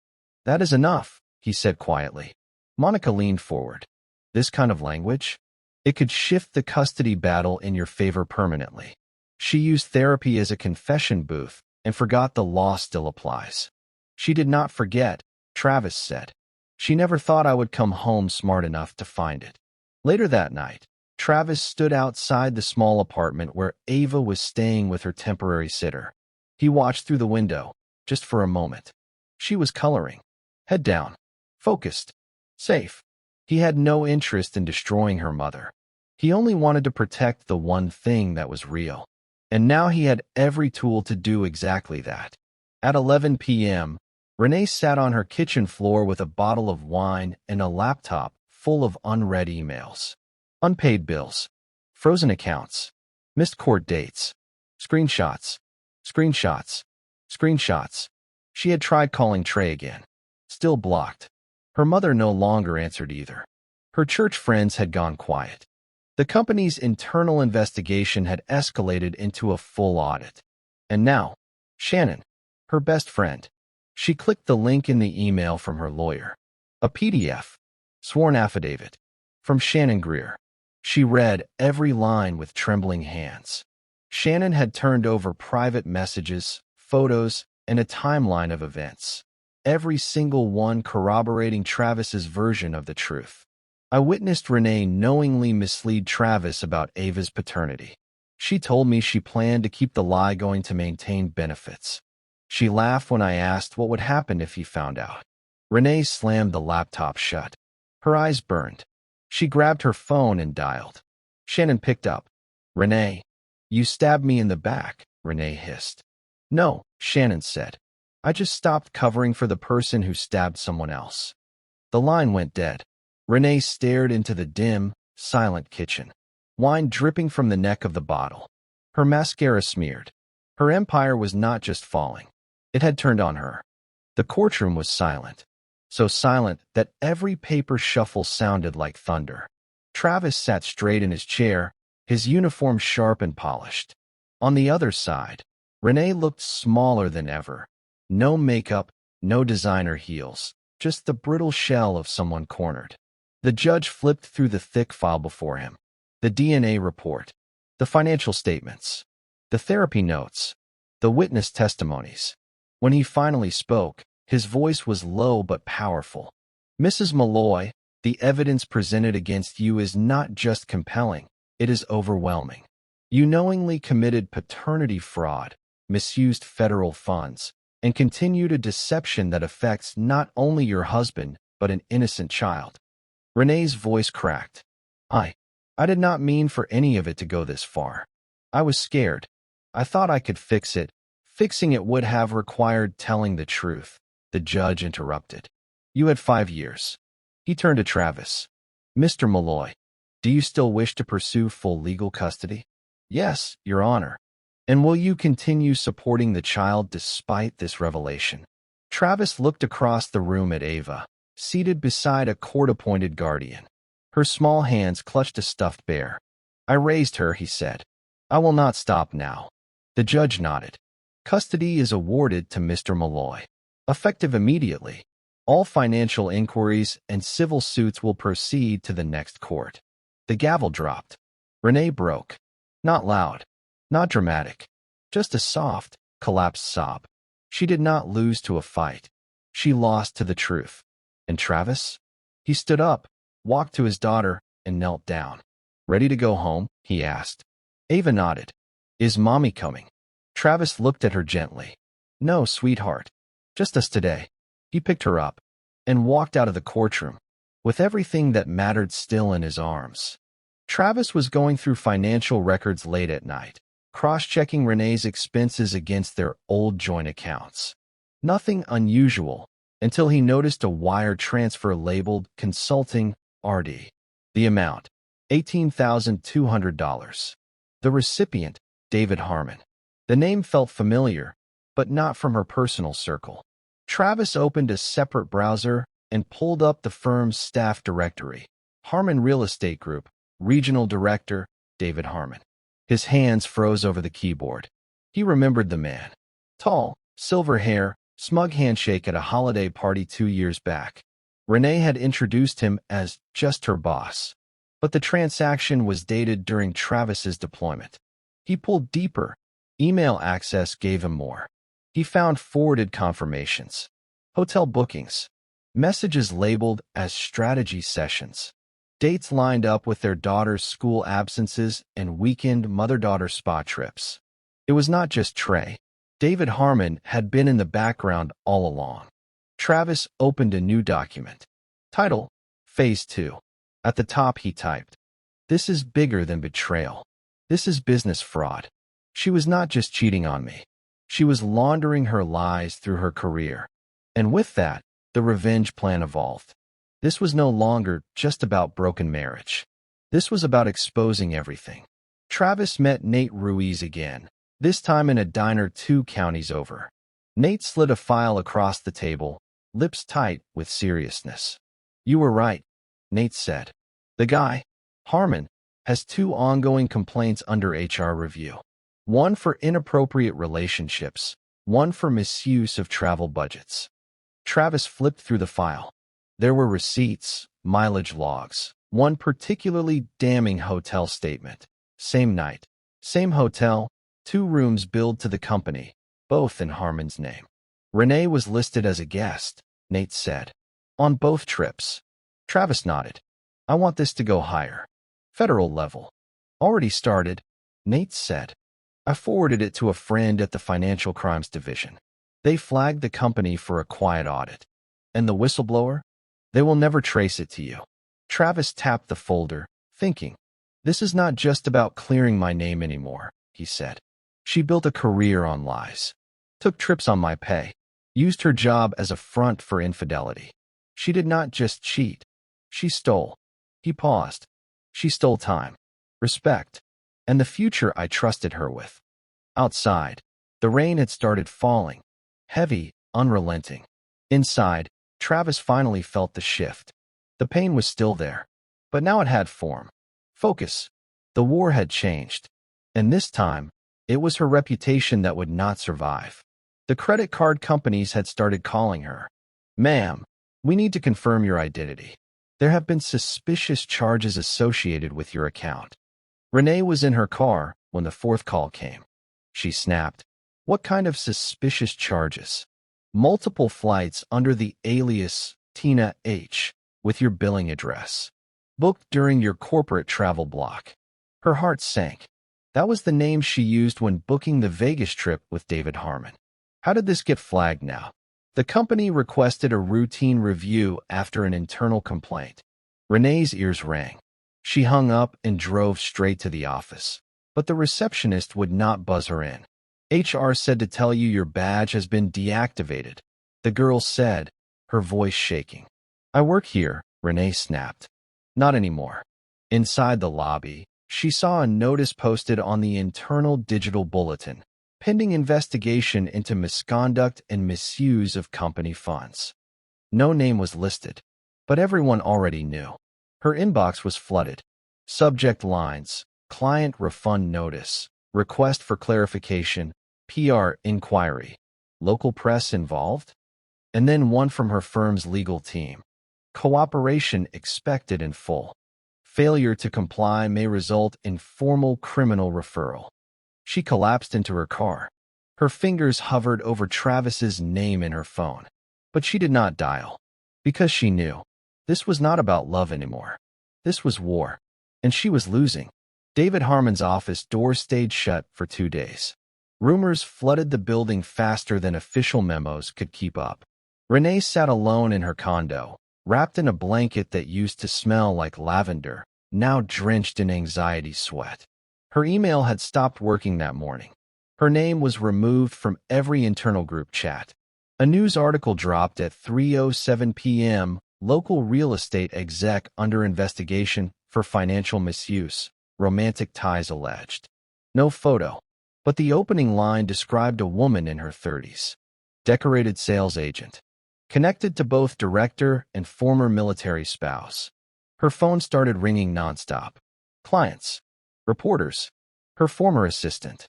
"That is enough," he said quietly. Monica leaned forward. "This kind of language? It could shift the custody battle in your favor permanently." She used therapy as a confession booth and forgot the law still applies. She did not forget, Travis said. She never thought I would come home smart enough to find it. Later that night, Travis stood outside the small apartment where Ava was staying with her temporary sitter. He watched through the window, just for a moment. She was coloring, head down, focused, safe. He had no interest in destroying her mother. He only wanted to protect the one thing that was real. And now he had every tool to do exactly that. At 11 p.m., Renee sat on her kitchen floor with a bottle of wine and a laptop full of unread emails. Unpaid bills, frozen accounts, missed court dates, screenshots, screenshots, screenshots. She had tried calling Trey again. Still blocked. Her mother no longer answered either. Her church friends had gone quiet. The company's internal investigation had escalated into a full audit. And now, Shannon, her best friend. She clicked the link in the email from her lawyer. A PDF, sworn affidavit, from Shannon Greer. She read every line with trembling hands. Shannon had turned over private messages, photos, and a timeline of events, every single one corroborating Travis's version of the truth. I witnessed Renee knowingly mislead Travis about Ava's paternity. She told me she planned to keep the lie going to maintain benefits. She laughed when I asked what would happen if he found out. Renee slammed the laptop shut. Her eyes burned. She grabbed her phone and dialed. Shannon picked up. "Renee, you stabbed me in the back," Renee hissed. "No," Shannon said. "I just stopped covering for the person who stabbed someone else." The line went dead. Renee stared into the dim, silent kitchen. Wine dripping from the neck of the bottle. Her mascara smeared. Her empire was not just falling. It had turned on her. The courtroom was silent. So silent that every paper shuffle sounded like thunder. Travis sat straight in his chair, his uniform sharp and polished. On the other side, Renee looked smaller than ever. No makeup, no designer heels, just the brittle shell of someone cornered. The judge flipped through the thick file before him. The DNA report, the financial statements, the therapy notes, the witness testimonies. When he finally spoke, his voice was low but powerful. "Mrs. Malloy, the evidence presented against you is not just compelling, it is overwhelming. You knowingly committed paternity fraud, misused federal funds, and continued a deception that affects not only your husband, but an innocent child." Renee's voice cracked. I did not mean for any of it to go this far. I was scared. I thought I could fix it. Fixing it would have required telling the truth. The judge interrupted. "You had 5 years. He turned to Travis. "Mr. Malloy, do you still wish to pursue full legal custody?" "Yes, Your Honor." "And will you continue supporting the child despite this revelation?" Travis looked across the room at Ava, seated beside a court-appointed guardian. Her small hands clutched a stuffed bear. "I raised her," he said. "I will not stop now." The judge nodded. "Custody is awarded to Mr. Malloy. Effective immediately. All financial inquiries and civil suits will proceed to the next court." The gavel dropped. Renee broke. Not loud, not dramatic, just a soft, collapsed sob. She did not lose to a fight. She lost to the truth. And Travis? He stood up, walked to his daughter, and knelt down. "Ready to go home?" he asked. Ava nodded. "Is Mommy coming?" Travis looked at her gently. "No, sweetheart. Just us today." He picked her up and walked out of the courtroom, with everything that mattered still in his arms. Travis was going through financial records late at night, cross-checking Renee's expenses against their old joint accounts. Nothing unusual until he noticed a wire transfer labeled Consulting RD. The amount, $18,200. The recipient, David Harmon. The name felt familiar, but not from her personal circle. Travis opened a separate browser and pulled up the firm's staff directory. Harmon Real Estate Group, Regional Director, David Harmon. His hands froze over the keyboard. He remembered the man. Tall, silver hair, smug handshake at a holiday party 2 years back. Renee had introduced him as just her boss. But the transaction was dated during Travis's deployment. He pulled deeper. Email access gave him more. He found forwarded confirmations, hotel bookings, messages labeled as strategy sessions, dates lined up with their daughter's school absences and weekend mother-daughter spa trips. It was not just Trey. David Harmon had been in the background all along. Travis opened a new document. Title, Phase 2. At the top he typed, "This is bigger than betrayal. This is business fraud. She was not just cheating on me. She was laundering her lies through her career." And with that, the revenge plan evolved. This was no longer just about broken marriage. This was about exposing everything. Travis met Nate Ruiz again, this time in a diner 2 counties over. Nate slid a file across the table, lips tight with seriousness. "You were right," Nate said. "The guy, Harmon, has 2 ongoing complaints under HR review. One for inappropriate relationships, one for misuse of travel budgets." Travis flipped through the file. There were receipts, mileage logs, one particularly damning hotel statement. Same night, same hotel, 2 rooms billed to the company, both in Harmon's name. Renee was listed as a guest, Nate said. "On both trips." Travis nodded. "I want this to go higher. Federal level." "Already started," Nate said. "I forwarded it to a friend at the Financial Crimes Division. They flagged the company for a quiet audit. And the whistleblower? They will never trace it to you." Travis tapped the folder, thinking, "This is not just about clearing my name anymore," he said. "She built a career on lies. Took trips on my pay. Used her job as a front for infidelity. She did not just cheat. She stole." He paused. "She stole time, respect, and the future I trusted her with." Outside, the rain had started falling, heavy, unrelenting. Inside, Travis finally felt the shift. The pain was still there, but now it had form. Focus. The war had changed. And this time, it was her reputation that would not survive. The credit card companies had started calling her. "Ma'am, we need to confirm your identity. There have been suspicious charges associated with your account." Renee was in her car when the 4th call came. She snapped. "What kind of suspicious charges?" "Multiple flights under the alias Tina H. with your billing address. Booked during your corporate travel block." Her heart sank. That was the name she used when booking the Vegas trip with David Harmon. How did this get flagged now? The company requested a routine review after an internal complaint. Renee's ears rang. She hung up and drove straight to the office. But the receptionist would not buzz her in. "HR said to tell you your badge has been deactivated," the girl said, her voice shaking. "I work here," Renee snapped. "Not anymore." Inside the lobby, she saw a notice posted on the internal digital bulletin, pending investigation into misconduct and misuse of company funds. No name was listed, but everyone already knew. Her inbox was flooded. Subject lines: client refund notice, request for clarification, PR inquiry, local press involved, and then one from her firm's legal team. Cooperation expected in full. Failure to comply may result in formal criminal referral. She collapsed into her car. Her fingers hovered over Travis's name in her phone. But she did not dial. Because she knew. This was not about love anymore. This was war. And she was losing. David Harmon's office doors stayed shut for 2 days. Rumors flooded the building faster than official memos could keep up. Renee sat alone in her condo, wrapped in a blanket that used to smell like lavender, now drenched in anxiety sweat. Her email had stopped working that morning. Her name was removed from every internal group chat. A news article dropped at 3:07 p.m., local real estate exec under investigation for financial misuse, romantic ties alleged. No photo, but the opening line described a woman in her 30s. Decorated sales agent. Connected to both director and former military spouse. Her phone started ringing nonstop. Clients. Reporters. Her former assistant.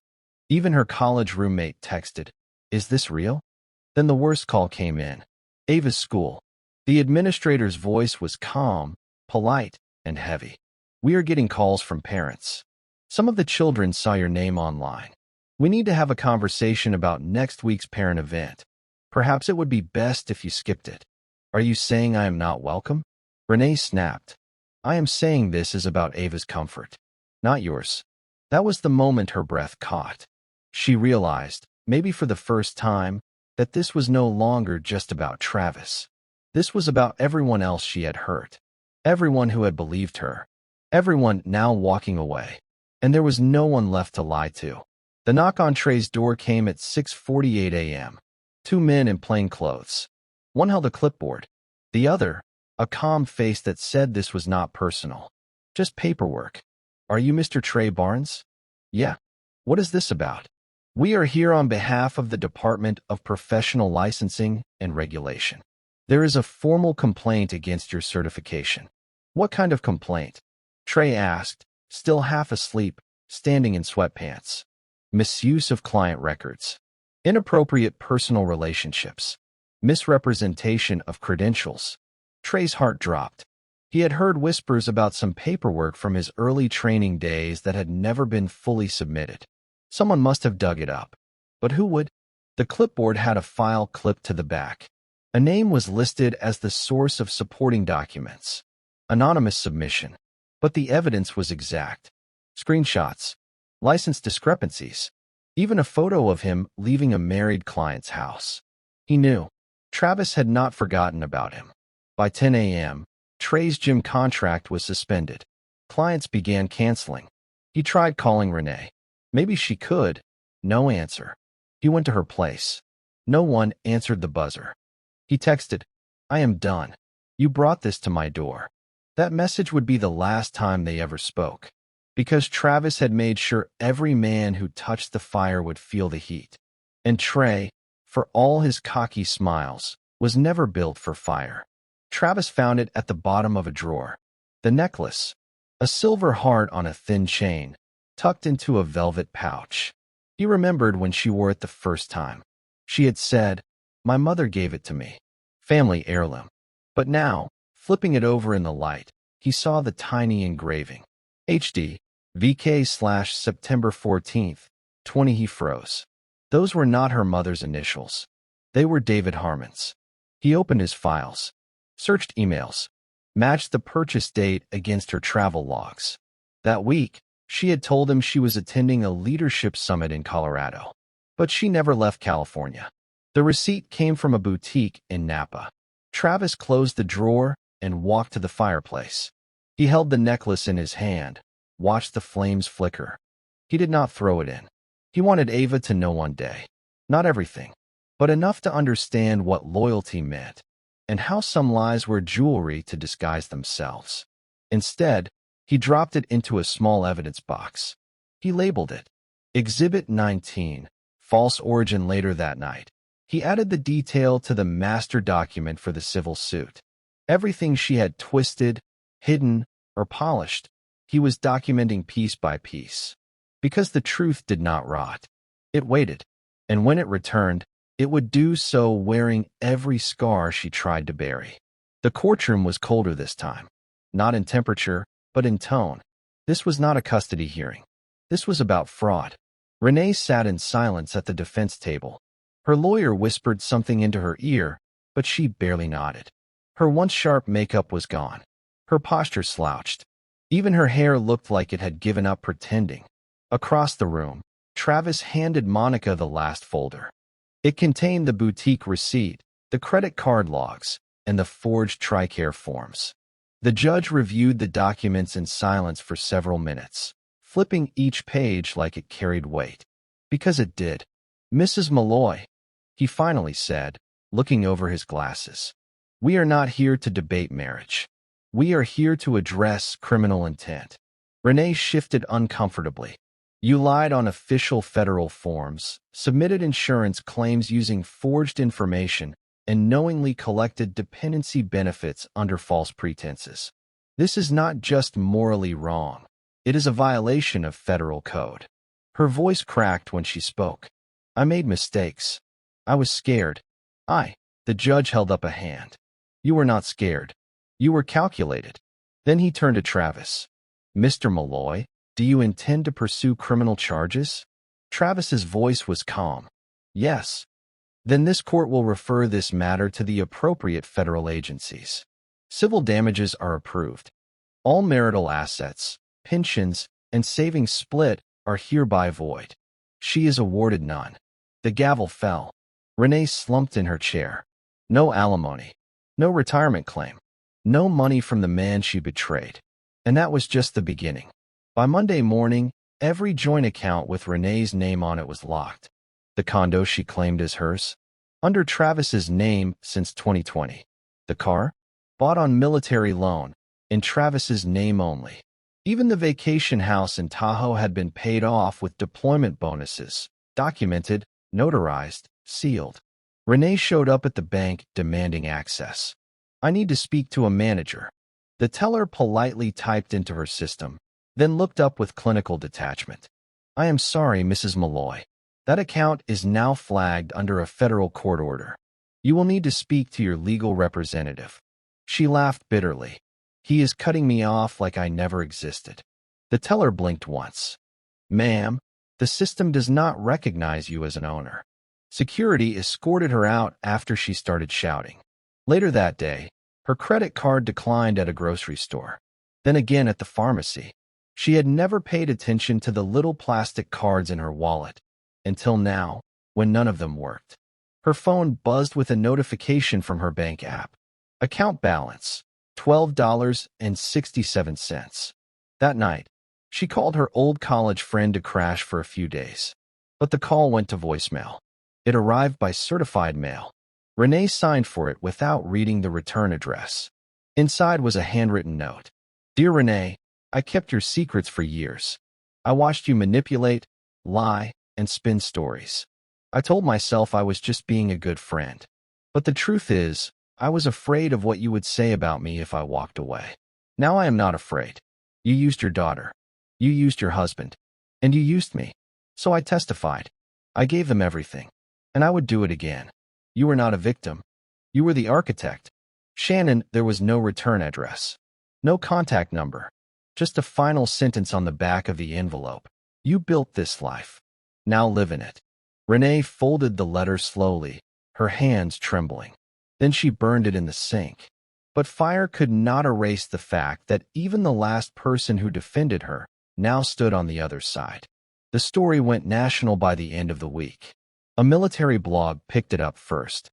Even her college roommate texted, "Is this real?" Then the worst call came in. Ava's school. The administrator's voice was calm, polite, and heavy. "We are getting calls from parents. Some of the children saw your name online. We need to have a conversation about next week's parent event. Perhaps it would be best if you skipped it." "Are you saying I am not welcome?" Renee snapped. "I am saying this is about Ava's comfort, not yours." That was the moment her breath caught. She realized, maybe for the first time, that this was no longer just about Travis. This was about everyone else she had hurt. Everyone who had believed her. Everyone now walking away. And there was no one left to lie to. The knock on Trey's door came at 6:48 a.m. Two men in plain clothes. One held a clipboard. The other, a calm face that said this was not personal. Just paperwork. Are you Mr. Trey Barnes? Yeah. What is this about? We are here on behalf of the Department of Professional Licensing and Regulation. There is a formal complaint against your certification. What kind of complaint? Trey asked, still half asleep, standing in sweatpants. Misuse of client records. Inappropriate personal relationships. Misrepresentation of credentials. Trey's heart dropped. He had heard whispers about some paperwork from his early training days that had never been fully submitted. Someone must have dug it up. But who would? The clipboard had a file clipped to the back. A name was listed as the source of supporting documents. Anonymous submission. But the evidence was exact. Screenshots. License discrepancies. Even a photo of him leaving a married client's house. He knew. Travis had not forgotten about him. By 10 a.m., Trey's gym contract was suspended. Clients began canceling. He tried calling Renee. Maybe she could. No answer. He went to her place. No one answered the buzzer. He texted, I am done. You brought this to my door. That message would be the last time they ever spoke. Because Travis had made sure every man who touched the fire would feel the heat. And Trey, for all his cocky smiles, was never built for fire. Travis found it at the bottom of a drawer. The necklace, a silver heart on a thin chain, tucked into a velvet pouch. He remembered when she wore it the first time. She had said, my mother gave it to me. Family heirloom. But now, flipping it over in the light, he saw the tiny engraving. HD, VK/September 14th, 20. He froze. Those were not her mother's initials. They were David Harmon's. He opened his files, searched emails, matched the purchase date against her travel logs. That week, she had told him she was attending a leadership summit in Colorado. But she never left California. The receipt came from a boutique in Napa. Travis closed the drawer and walked to the fireplace. He held the necklace in his hand, watched the flames flicker. He did not throw it in. He wanted Ava to know one day. Not everything, but enough to understand what loyalty meant, and how some lies were jewelry to disguise themselves. Instead, he dropped it into a small evidence box. He labeled it Exhibit 19, false origin. Later that night, he added the detail to the master document for the civil suit. Everything she had twisted, hidden, or polished, he was documenting piece by piece. Because the truth did not rot. It waited, and when it returned, it would do so wearing every scar she tried to bury. The courtroom was colder this time. Not in temperature, but in tone. This was not a custody hearing. This was about fraud. Renee sat in silence at the defense table. Her lawyer whispered something into her ear, but she barely nodded. Her once sharp makeup was gone. Her posture slouched. Even her hair looked like it had given up pretending. Across the room, Travis handed Monica the last folder. It contained the boutique receipt, the credit card logs, and the forged TRICARE forms. The judge reviewed the documents in silence for several minutes, flipping each page like it carried weight. Because it did. Mrs. Malloy, he finally said, looking over his glasses. We are not here to debate marriage. We are here to address criminal intent. Renee shifted uncomfortably. You lied on official federal forms, submitted insurance claims using forged information, and knowingly collected dependency benefits under false pretenses. This is not just morally wrong. It is a violation of federal code. Her voice cracked when she spoke. I made mistakes. I was scared. The judge held up a hand. You were not scared. You were calculated. Then he turned to Travis. Mr. Malloy, do you intend to pursue criminal charges? Travis's voice was calm. Yes. Then this court will refer this matter to the appropriate federal agencies. Civil damages are approved. All marital assets, pensions, and savings split are hereby void. She is awarded none. The gavel fell. Renee slumped in her chair. No alimony. No retirement claim. No money from the man she betrayed. And that was just the beginning. By Monday morning, every joint account with Renee's name on it was locked. The condo she claimed as hers, under Travis's name since 2020. The car, bought on military loan, in Travis's name only. Even the vacation house in Tahoe had been paid off with deployment bonuses, documented, notarized, sealed. Renee showed up at the bank demanding access. "I need to speak to a manager." The teller politely typed into her system, then looked up with clinical detachment. "I am sorry, Mrs. Malloy. That account is now flagged under a federal court order. You will need to speak to your legal representative." She laughed bitterly. "He is cutting me off like I never existed." The teller blinked once. "Ma'am, the system does not recognize you as an owner." Security escorted her out after she started shouting. Later that day, her credit card declined at a grocery store, then again at the pharmacy. She had never paid attention to the little plastic cards in her wallet, until now, when none of them worked. Her phone buzzed with a notification from her bank app. Account balance, $12.67. That night, she called her old college friend to crash for a few days. But the call went to voicemail. It arrived by certified mail. Renee signed for it without reading the return address. Inside was a handwritten note. "Dear Renee, I kept your secrets for years. I watched you manipulate, lie, and spin stories. I told myself I was just being a good friend. But the truth is, I was afraid of what you would say about me if I walked away. Now I am not afraid. You used your daughter. You used your husband. And you used me. So I testified. I gave them everything. And I would do it again. You were not a victim. You were the architect. Shannon, there was no return address. No contact number. Just a final sentence on the back of the envelope. You built this life. Now live in it." Renee folded the letter slowly, her hands trembling. Then she burned it in the sink. But fire could not erase the fact that even the last person who defended her now stood on the other side. The story went national by the end of the week. A military blog picked it up first.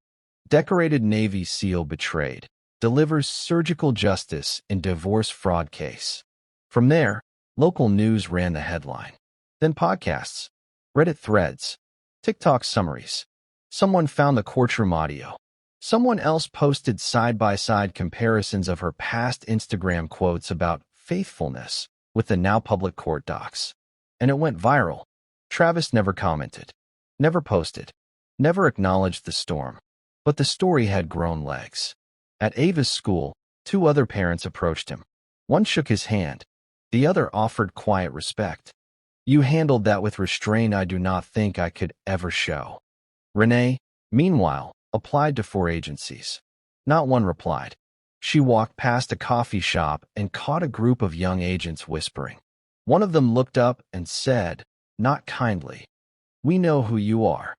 "Decorated Navy SEAL betrayed. Delivers surgical justice in divorce fraud case." From there, local news ran the headline. Then podcasts, Reddit threads, TikTok summaries. Someone found the courtroom audio. Someone else posted side-by-side comparisons of her past Instagram quotes about faithfulness with the now public court docs. And it went viral. Travis never commented, never posted, never acknowledged the storm. But the story had grown legs. At Ava's school, 2 other parents approached him. One shook his hand. The other offered quiet respect. "You handled that with restraint I do not think I could ever show." Renee, meanwhile, applied to 4 agencies. Not one replied. She walked past a coffee shop and caught a group of young agents whispering. One of them looked up and said, not kindly, "We know who you are."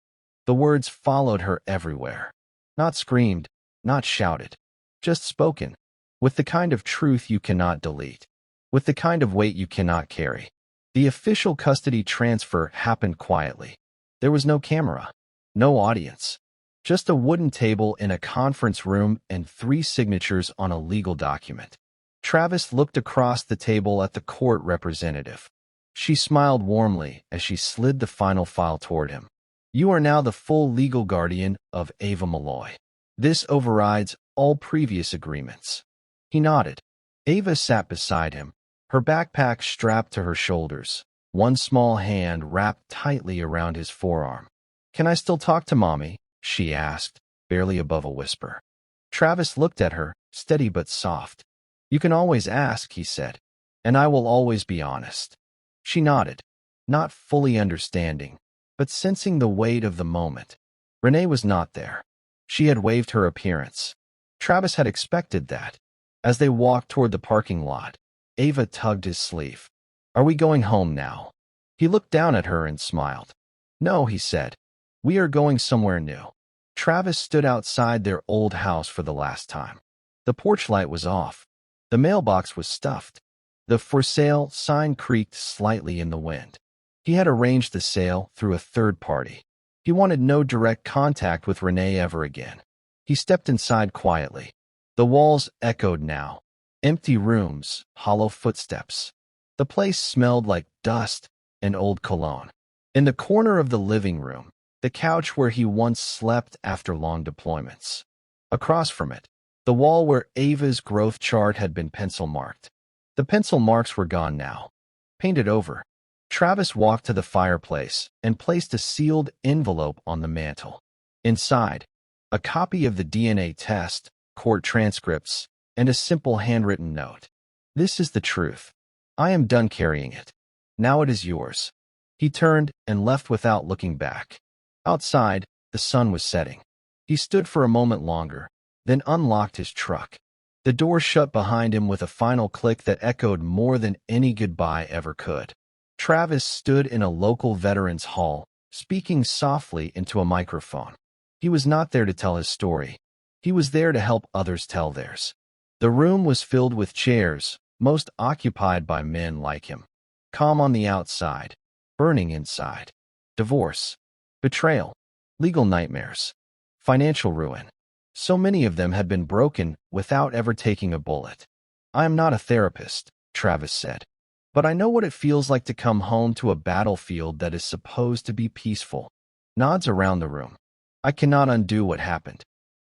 The words followed her everywhere. Not screamed, not shouted, just spoken, with the kind of truth you cannot delete, with the kind of weight you cannot carry. The official custody transfer happened quietly. There was no camera, no audience, just a wooden table in a conference room and 3 signatures on a legal document. Travis looked across the table at the court representative. She smiled warmly as she slid the final file toward him. "You are now the full legal guardian of Ava Malloy. This overrides all previous agreements." He nodded. Ava sat beside him, her backpack strapped to her shoulders, one small hand wrapped tightly around his forearm. "Can I still talk to Mommy?" she asked, barely above a whisper. Travis looked at her, steady but soft. "You can always ask," he said, "and I will always be honest." She nodded, not fully understanding, but sensing the weight of the moment. Renee was not there. She had waived her appearance. Travis had expected that. As they walked toward the parking lot, Ava tugged his sleeve. "Are we going home now?" He looked down at her and smiled. "No," he said. "We are going somewhere new." Travis stood outside their old house for the last time. The porch light was off. The mailbox was stuffed. The "for sale" sign creaked slightly in the wind. He had arranged the sale through a third party. He wanted no direct contact with Renee ever again. He stepped inside quietly. The walls echoed now. Empty rooms, hollow footsteps. The place smelled like dust and old cologne. In the corner of the living room, the couch where he once slept after long deployments. Across from it, the wall where Ava's growth chart had been pencil-marked. The pencil marks were gone now. Painted over, Travis walked to the fireplace and placed a sealed envelope on the mantel. Inside, a copy of the DNA test, court transcripts, and a simple handwritten note. This is the truth. I am done carrying it. Now it is yours. He turned and left without looking back. Outside, the sun was setting. He stood for a moment longer, then unlocked his truck. The door shut behind him with a final click that echoed more than any goodbye ever could. Travis stood in a local veterans hall, speaking softly into a microphone. He was not there to tell his story. He was there to help others tell theirs. The room was filled with chairs, most occupied by men like him. Calm on the outside, burning inside. Divorce, betrayal, legal nightmares, financial ruin. So many of them had been broken without ever taking a bullet. I am not a therapist, Travis said, but I know what it feels like to come home to a battlefield that is supposed to be peaceful. Nods around the room. I cannot undo what happened.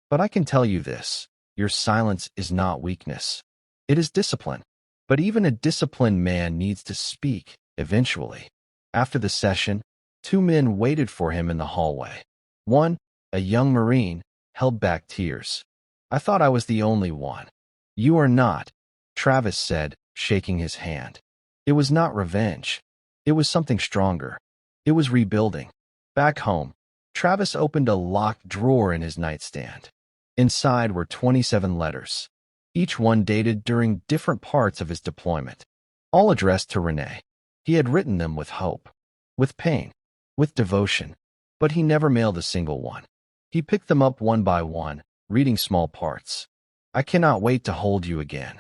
But I can tell you this, your silence is not weakness. It is discipline. But even a disciplined man needs to speak, eventually. After the session, two men waited for him in the hallway. One, a young Marine, held back tears. I thought I was the only one. You are not, Travis said, shaking his hand. It was not revenge. It was something stronger. It was rebuilding. Back home, Travis opened a locked drawer in his nightstand. Inside were 27 letters, each one dated during different parts of his deployment, all addressed to Renee. He had written them with hope, with pain, with devotion, but he never mailed a single one. He picked them up one by one, reading small parts. I cannot wait to hold you again.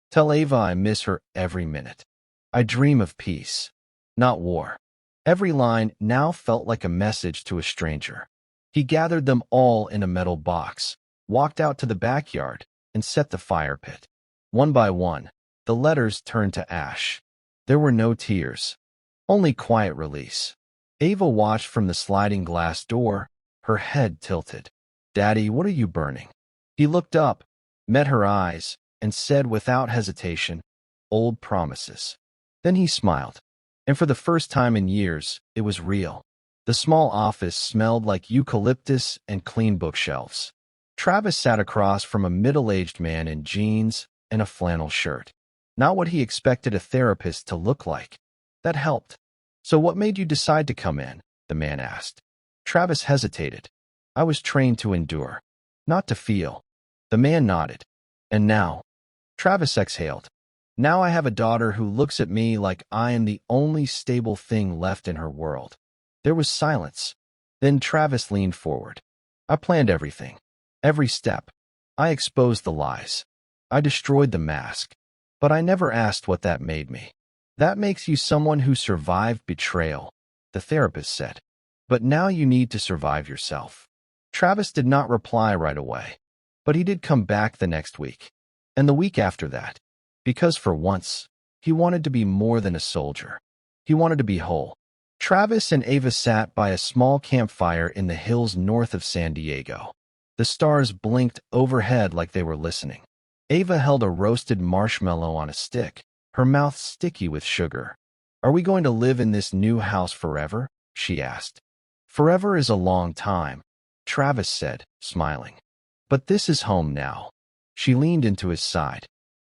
Tell Ava I miss her every minute. I dream of peace, not war. Every line now felt like a message to a stranger. He gathered them all in a metal box, walked out to the backyard, and set the fire pit. One by one, the letters turned to ash. There were no tears, only quiet release. Ava watched from the sliding glass door, her head tilted. Daddy, what are you burning? He looked up, met her eyes, and said without hesitation, old promises. Then he smiled, and for the first time in years, it was real. The small office smelled like eucalyptus and clean bookshelves. Travis sat across from a middle-aged man in jeans and a flannel shirt. Not what he expected a therapist to look like. That helped. So what made you decide to come in? The man asked. Travis hesitated. I was trained to endure, not to feel. The man nodded. And now? Travis exhaled. Now I have a daughter who looks at me like I am the only stable thing left in her world. There was silence. Then Travis leaned forward. I planned everything. Every step. I exposed the lies. I destroyed the mask. But I never asked what that made me. That makes you someone who survived betrayal, the therapist said. But now you need to survive yourself. Travis did not reply right away. But he did come back the next week. And the week after that. Because for once, he wanted to be more than a soldier. He wanted to be whole. Travis and Ava sat by a small campfire in the hills north of San Diego. The stars blinked overhead like they were listening. Ava held a roasted marshmallow on a stick, her mouth sticky with sugar. Are we going to live in this new house forever? She asked. Forever is a long time, Travis said, smiling. But this is home now. She leaned into his side.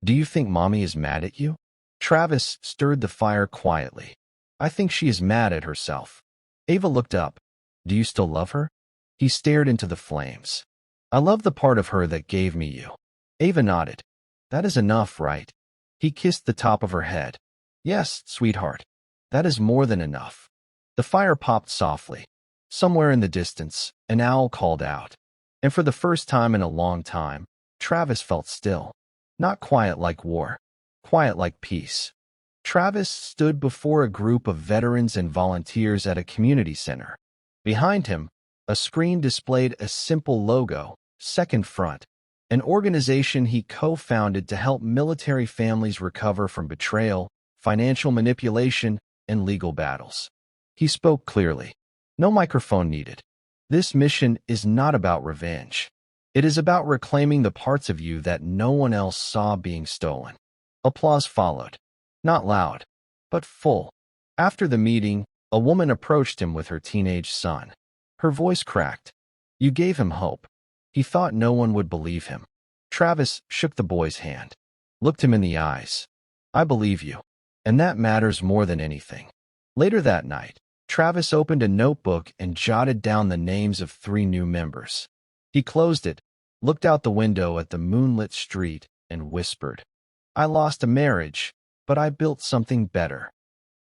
Do you think Mommy is mad at you? Travis stirred the fire quietly. I think she is mad at herself. Ava looked up. Do you still love her? He stared into the flames. I love the part of her that gave me you. Ava nodded. That is enough, right? He kissed the top of her head. Yes, sweetheart. That is more than enough. The fire popped softly. Somewhere in the distance, an owl called out. And for the first time in a long time, Travis felt still. Not quiet like war. Quiet like peace. Travis stood before a group of veterans and volunteers at a community center. Behind him, a screen displayed a simple logo, Second Front, an organization he co-founded to help military families recover from betrayal, financial manipulation, and legal battles. He spoke clearly. No microphone needed. This mission is not about revenge. It is about reclaiming the parts of you that no one else saw being stolen. Applause followed. Not loud, but full. After the meeting, a woman approached him with her teenage son. Her voice cracked. You gave him hope. He thought no one would believe him. Travis shook the boy's hand, looked him in the eyes. I believe you, and that matters more than anything. Later that night, Travis opened a notebook and jotted down the names of 3 new members. He closed it, looked out the window at the moonlit street, and whispered, I lost a marriage, but I built something better.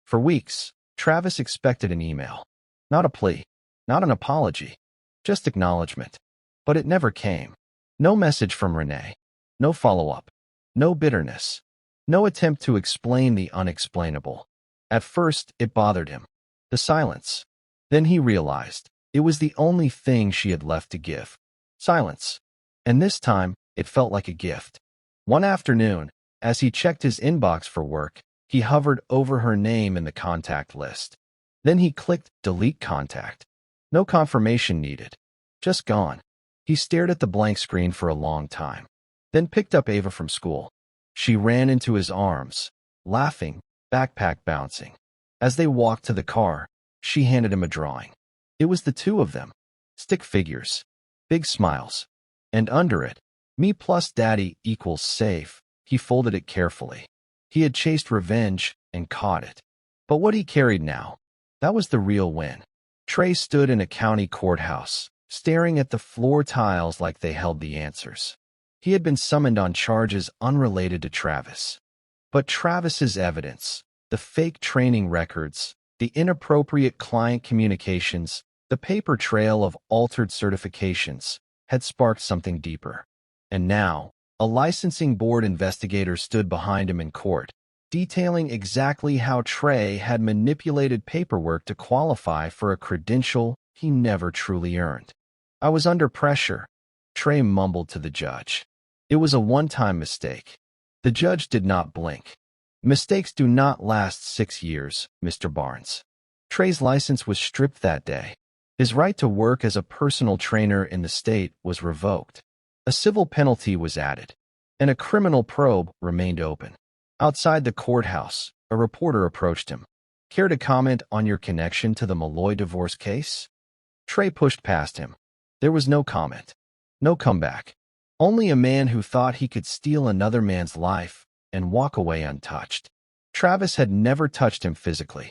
For weeks, Travis expected an email. Not a plea, not an apology, just acknowledgement. But it never came. No message from Renee. No follow-up. No bitterness. No attempt to explain the unexplainable. At first, it bothered him. The silence. Then he realized it was the only thing she had left to give. Silence. And this time, it felt like a gift. One afternoon, as he checked his inbox for work, he hovered over her name in the contact list. Then he clicked Delete Contact. No confirmation needed. Just gone. He stared at the blank screen for a long time, then picked up Ava from school. She ran into his arms, laughing, backpack bouncing. As they walked to the car, she handed him a drawing. It was the 2 of them, stick figures, big smiles. And under it, me plus daddy equals safe. He folded it carefully. He had chased revenge and caught it. But what he carried now, that was the real win. Trey stood in a county courthouse, staring at the floor tiles like they held the answers. He had been summoned on charges unrelated to Travis. But Travis's evidence, the fake training records, the inappropriate client communications, the paper trail of altered certifications, had sparked something deeper. And now, a licensing board investigator stood behind him in court, detailing exactly how Trey had manipulated paperwork to qualify for a credential he never truly earned. I was under pressure, Trey mumbled to the judge. It was a one-time mistake. The judge did not blink. Mistakes do not last 6 years, Mr. Barnes. Trey's license was stripped that day. His right to work as a personal trainer in the state was revoked. A civil penalty was added, and a criminal probe remained open. Outside the courthouse, a reporter approached him. Care to comment on your connection to the Malloy divorce case? Trey pushed past him. There was no comment, no comeback. Only a man who thought he could steal another man's life and walk away untouched. Travis had never touched him physically,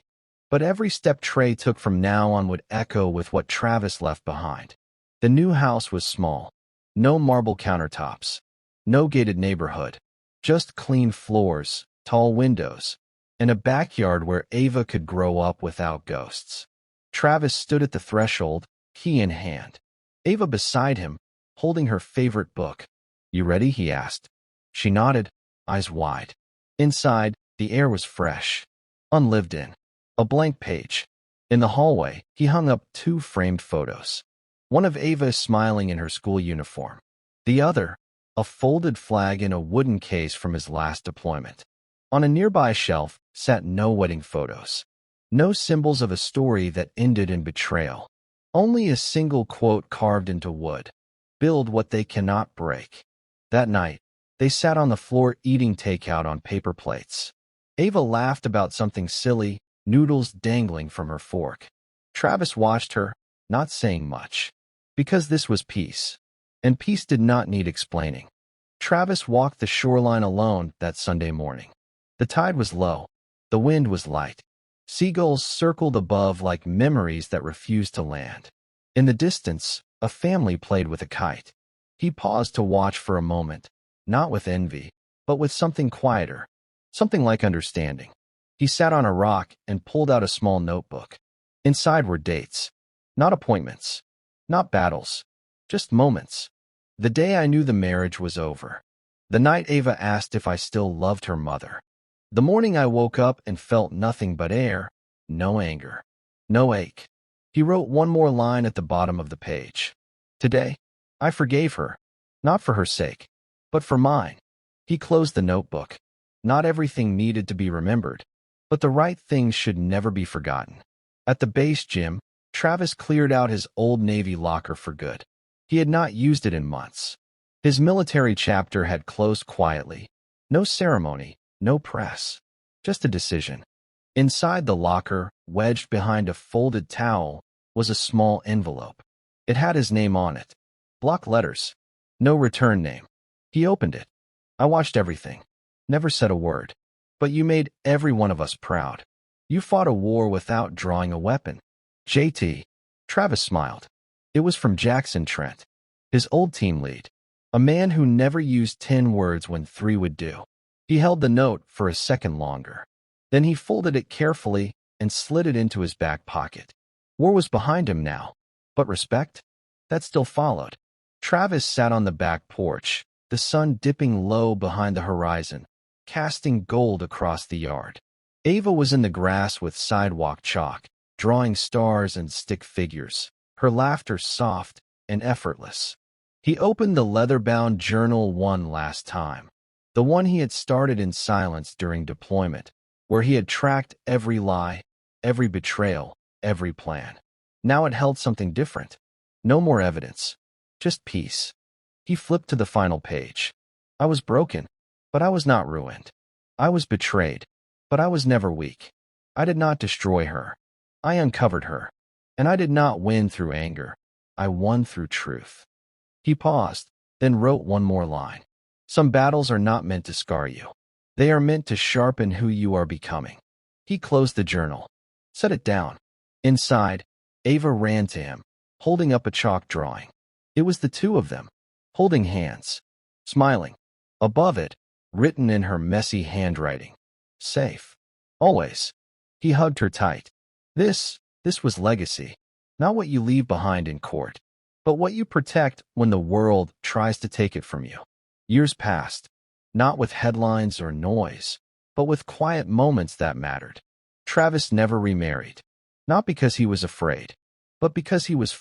but every step Trey took from now on would echo with what Travis left behind. The new house was small. No marble countertops. No gated neighborhood. Just clean floors, tall windows, and a backyard where Ava could grow up without ghosts. Travis stood at the threshold, key in hand. Ava beside him, holding her favorite book. You ready? He asked. She nodded, eyes wide. Inside, the air was fresh, unlived in. A blank page. In the hallway, he hung up 2 framed photos. One of Ava smiling in her school uniform. The other, a folded flag in a wooden case from his last deployment. On a nearby shelf sat no wedding photos. No symbols of a story that ended in betrayal. Only a single quote carved into wood. Build what they cannot break. That night, they sat on the floor eating takeout on paper plates. Ava laughed about something silly, noodles dangling from her fork. Travis watched her, not saying much. Because this was peace. And peace did not need explaining. Travis walked the shoreline alone that Sunday morning. The tide was low. The wind was light. Seagulls circled above like memories that refused to land. In the distance, a family played with a kite. He paused to watch for a moment, not with envy, but with something quieter, something like understanding. He sat on a rock and pulled out a small notebook. Inside were dates, not appointments, not battles, just moments. The day I knew the marriage was over. The night Ava asked if I still loved her mother. The morning I woke up and felt nothing but air, no anger, no ache. He wrote one more line at the bottom of the page. Today, I forgave her, not for her sake, But for mine, he closed the notebook. Not everything needed to be remembered, but the right things should never be forgotten. At the base gym, Travis cleared out his old Navy locker for good. He had not used it in months. His military chapter had closed quietly. No ceremony, no press, just a decision. Inside the locker, wedged behind a folded towel, was a small envelope. It had his name on it. Block letters. No return name. He opened it. I watched everything. Never said a word. But you made every one of us proud. You fought a war without drawing a weapon. JT. Travis smiled. It was from Jackson Trent, his old team lead. A man who never used 10 words when 3 would do. He held the note for a second longer. Then he folded it carefully and slid it into his back pocket. War was behind him now, but respect? That still followed. Travis sat on the back porch, the sun dipping low behind the horizon, casting gold across the yard. Ava was in the grass with sidewalk chalk, drawing stars and stick figures, her laughter soft and effortless. He opened the leather-bound journal one last time, the one he had started in silence during deployment, where he had tracked every lie, every betrayal, every plan. Now it held something different. No more evidence, just peace. He flipped to the final page. I was broken, but I was not ruined. I was betrayed, but I was never weak. I did not destroy her. I uncovered her. And I did not win through anger. I won through truth. He paused, then wrote one more line. Some battles are not meant to scar you. They are meant to sharpen who you are becoming. He closed the journal. Set it down. Inside, Ava ran to him, holding up a chalk drawing. It was the two of them, holding hands, smiling. Above it, written in her messy handwriting. Safe. Always. He hugged her tight. This was legacy. Not what you leave behind in court, but what you protect when the world tries to take it from you. Years passed, not with headlines or noise, but with quiet moments that mattered. Travis never remarried, not because he was afraid, but because he was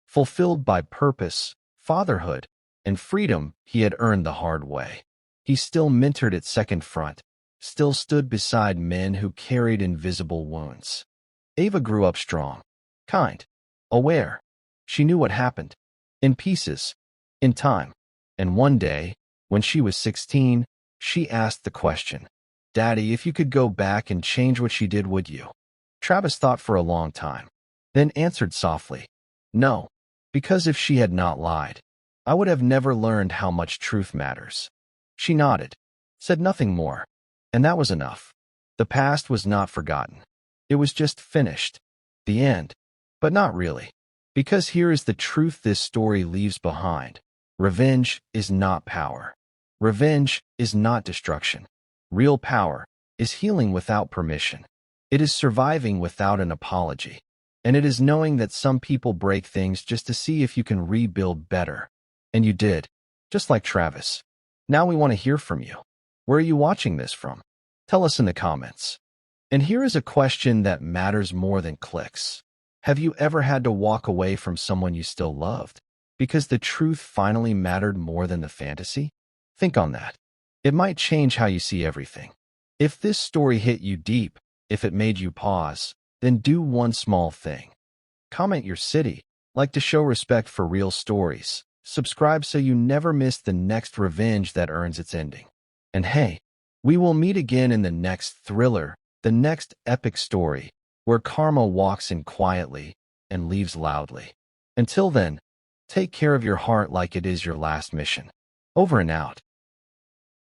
fulfilled by purpose, fatherhood, and freedom he had earned the hard way. He still mentored at Second Front, still stood beside men who carried invisible wounds. Ava grew up strong, kind, aware. She knew what happened. In pieces. In time. And one day, when she was 16, she asked the question, Daddy, if you could go back and change what she did, would you? Travis thought for a long time, then answered softly, No, because if she had not lied, I would have never learned how much truth matters. She nodded, said nothing more, and that was enough. The past was not forgotten. It was just finished. The end. But not really. Because here is the truth this story leaves behind. Revenge is not power. Revenge is not destruction. Real power is healing without permission. It is surviving without an apology. And it is knowing that some people break things just to see if you can rebuild better. And you did, just like Travis. Now we want to hear from you. Where are you watching this from? Tell us in the comments. And here is a question that matters more than clicks. Have you ever had to walk away from someone you still loved because the truth finally mattered more than the fantasy? Think on that. It might change how you see everything. If this story hit you deep, if it made you pause, then do one small thing. Comment your city, like to show respect for real stories. Subscribe so you never miss the next revenge that earns its ending. And hey, we will meet again in the next thriller, the next epic story, where karma walks in quietly and leaves loudly. Until then, take care of your heart like it is your last mission. Over and out.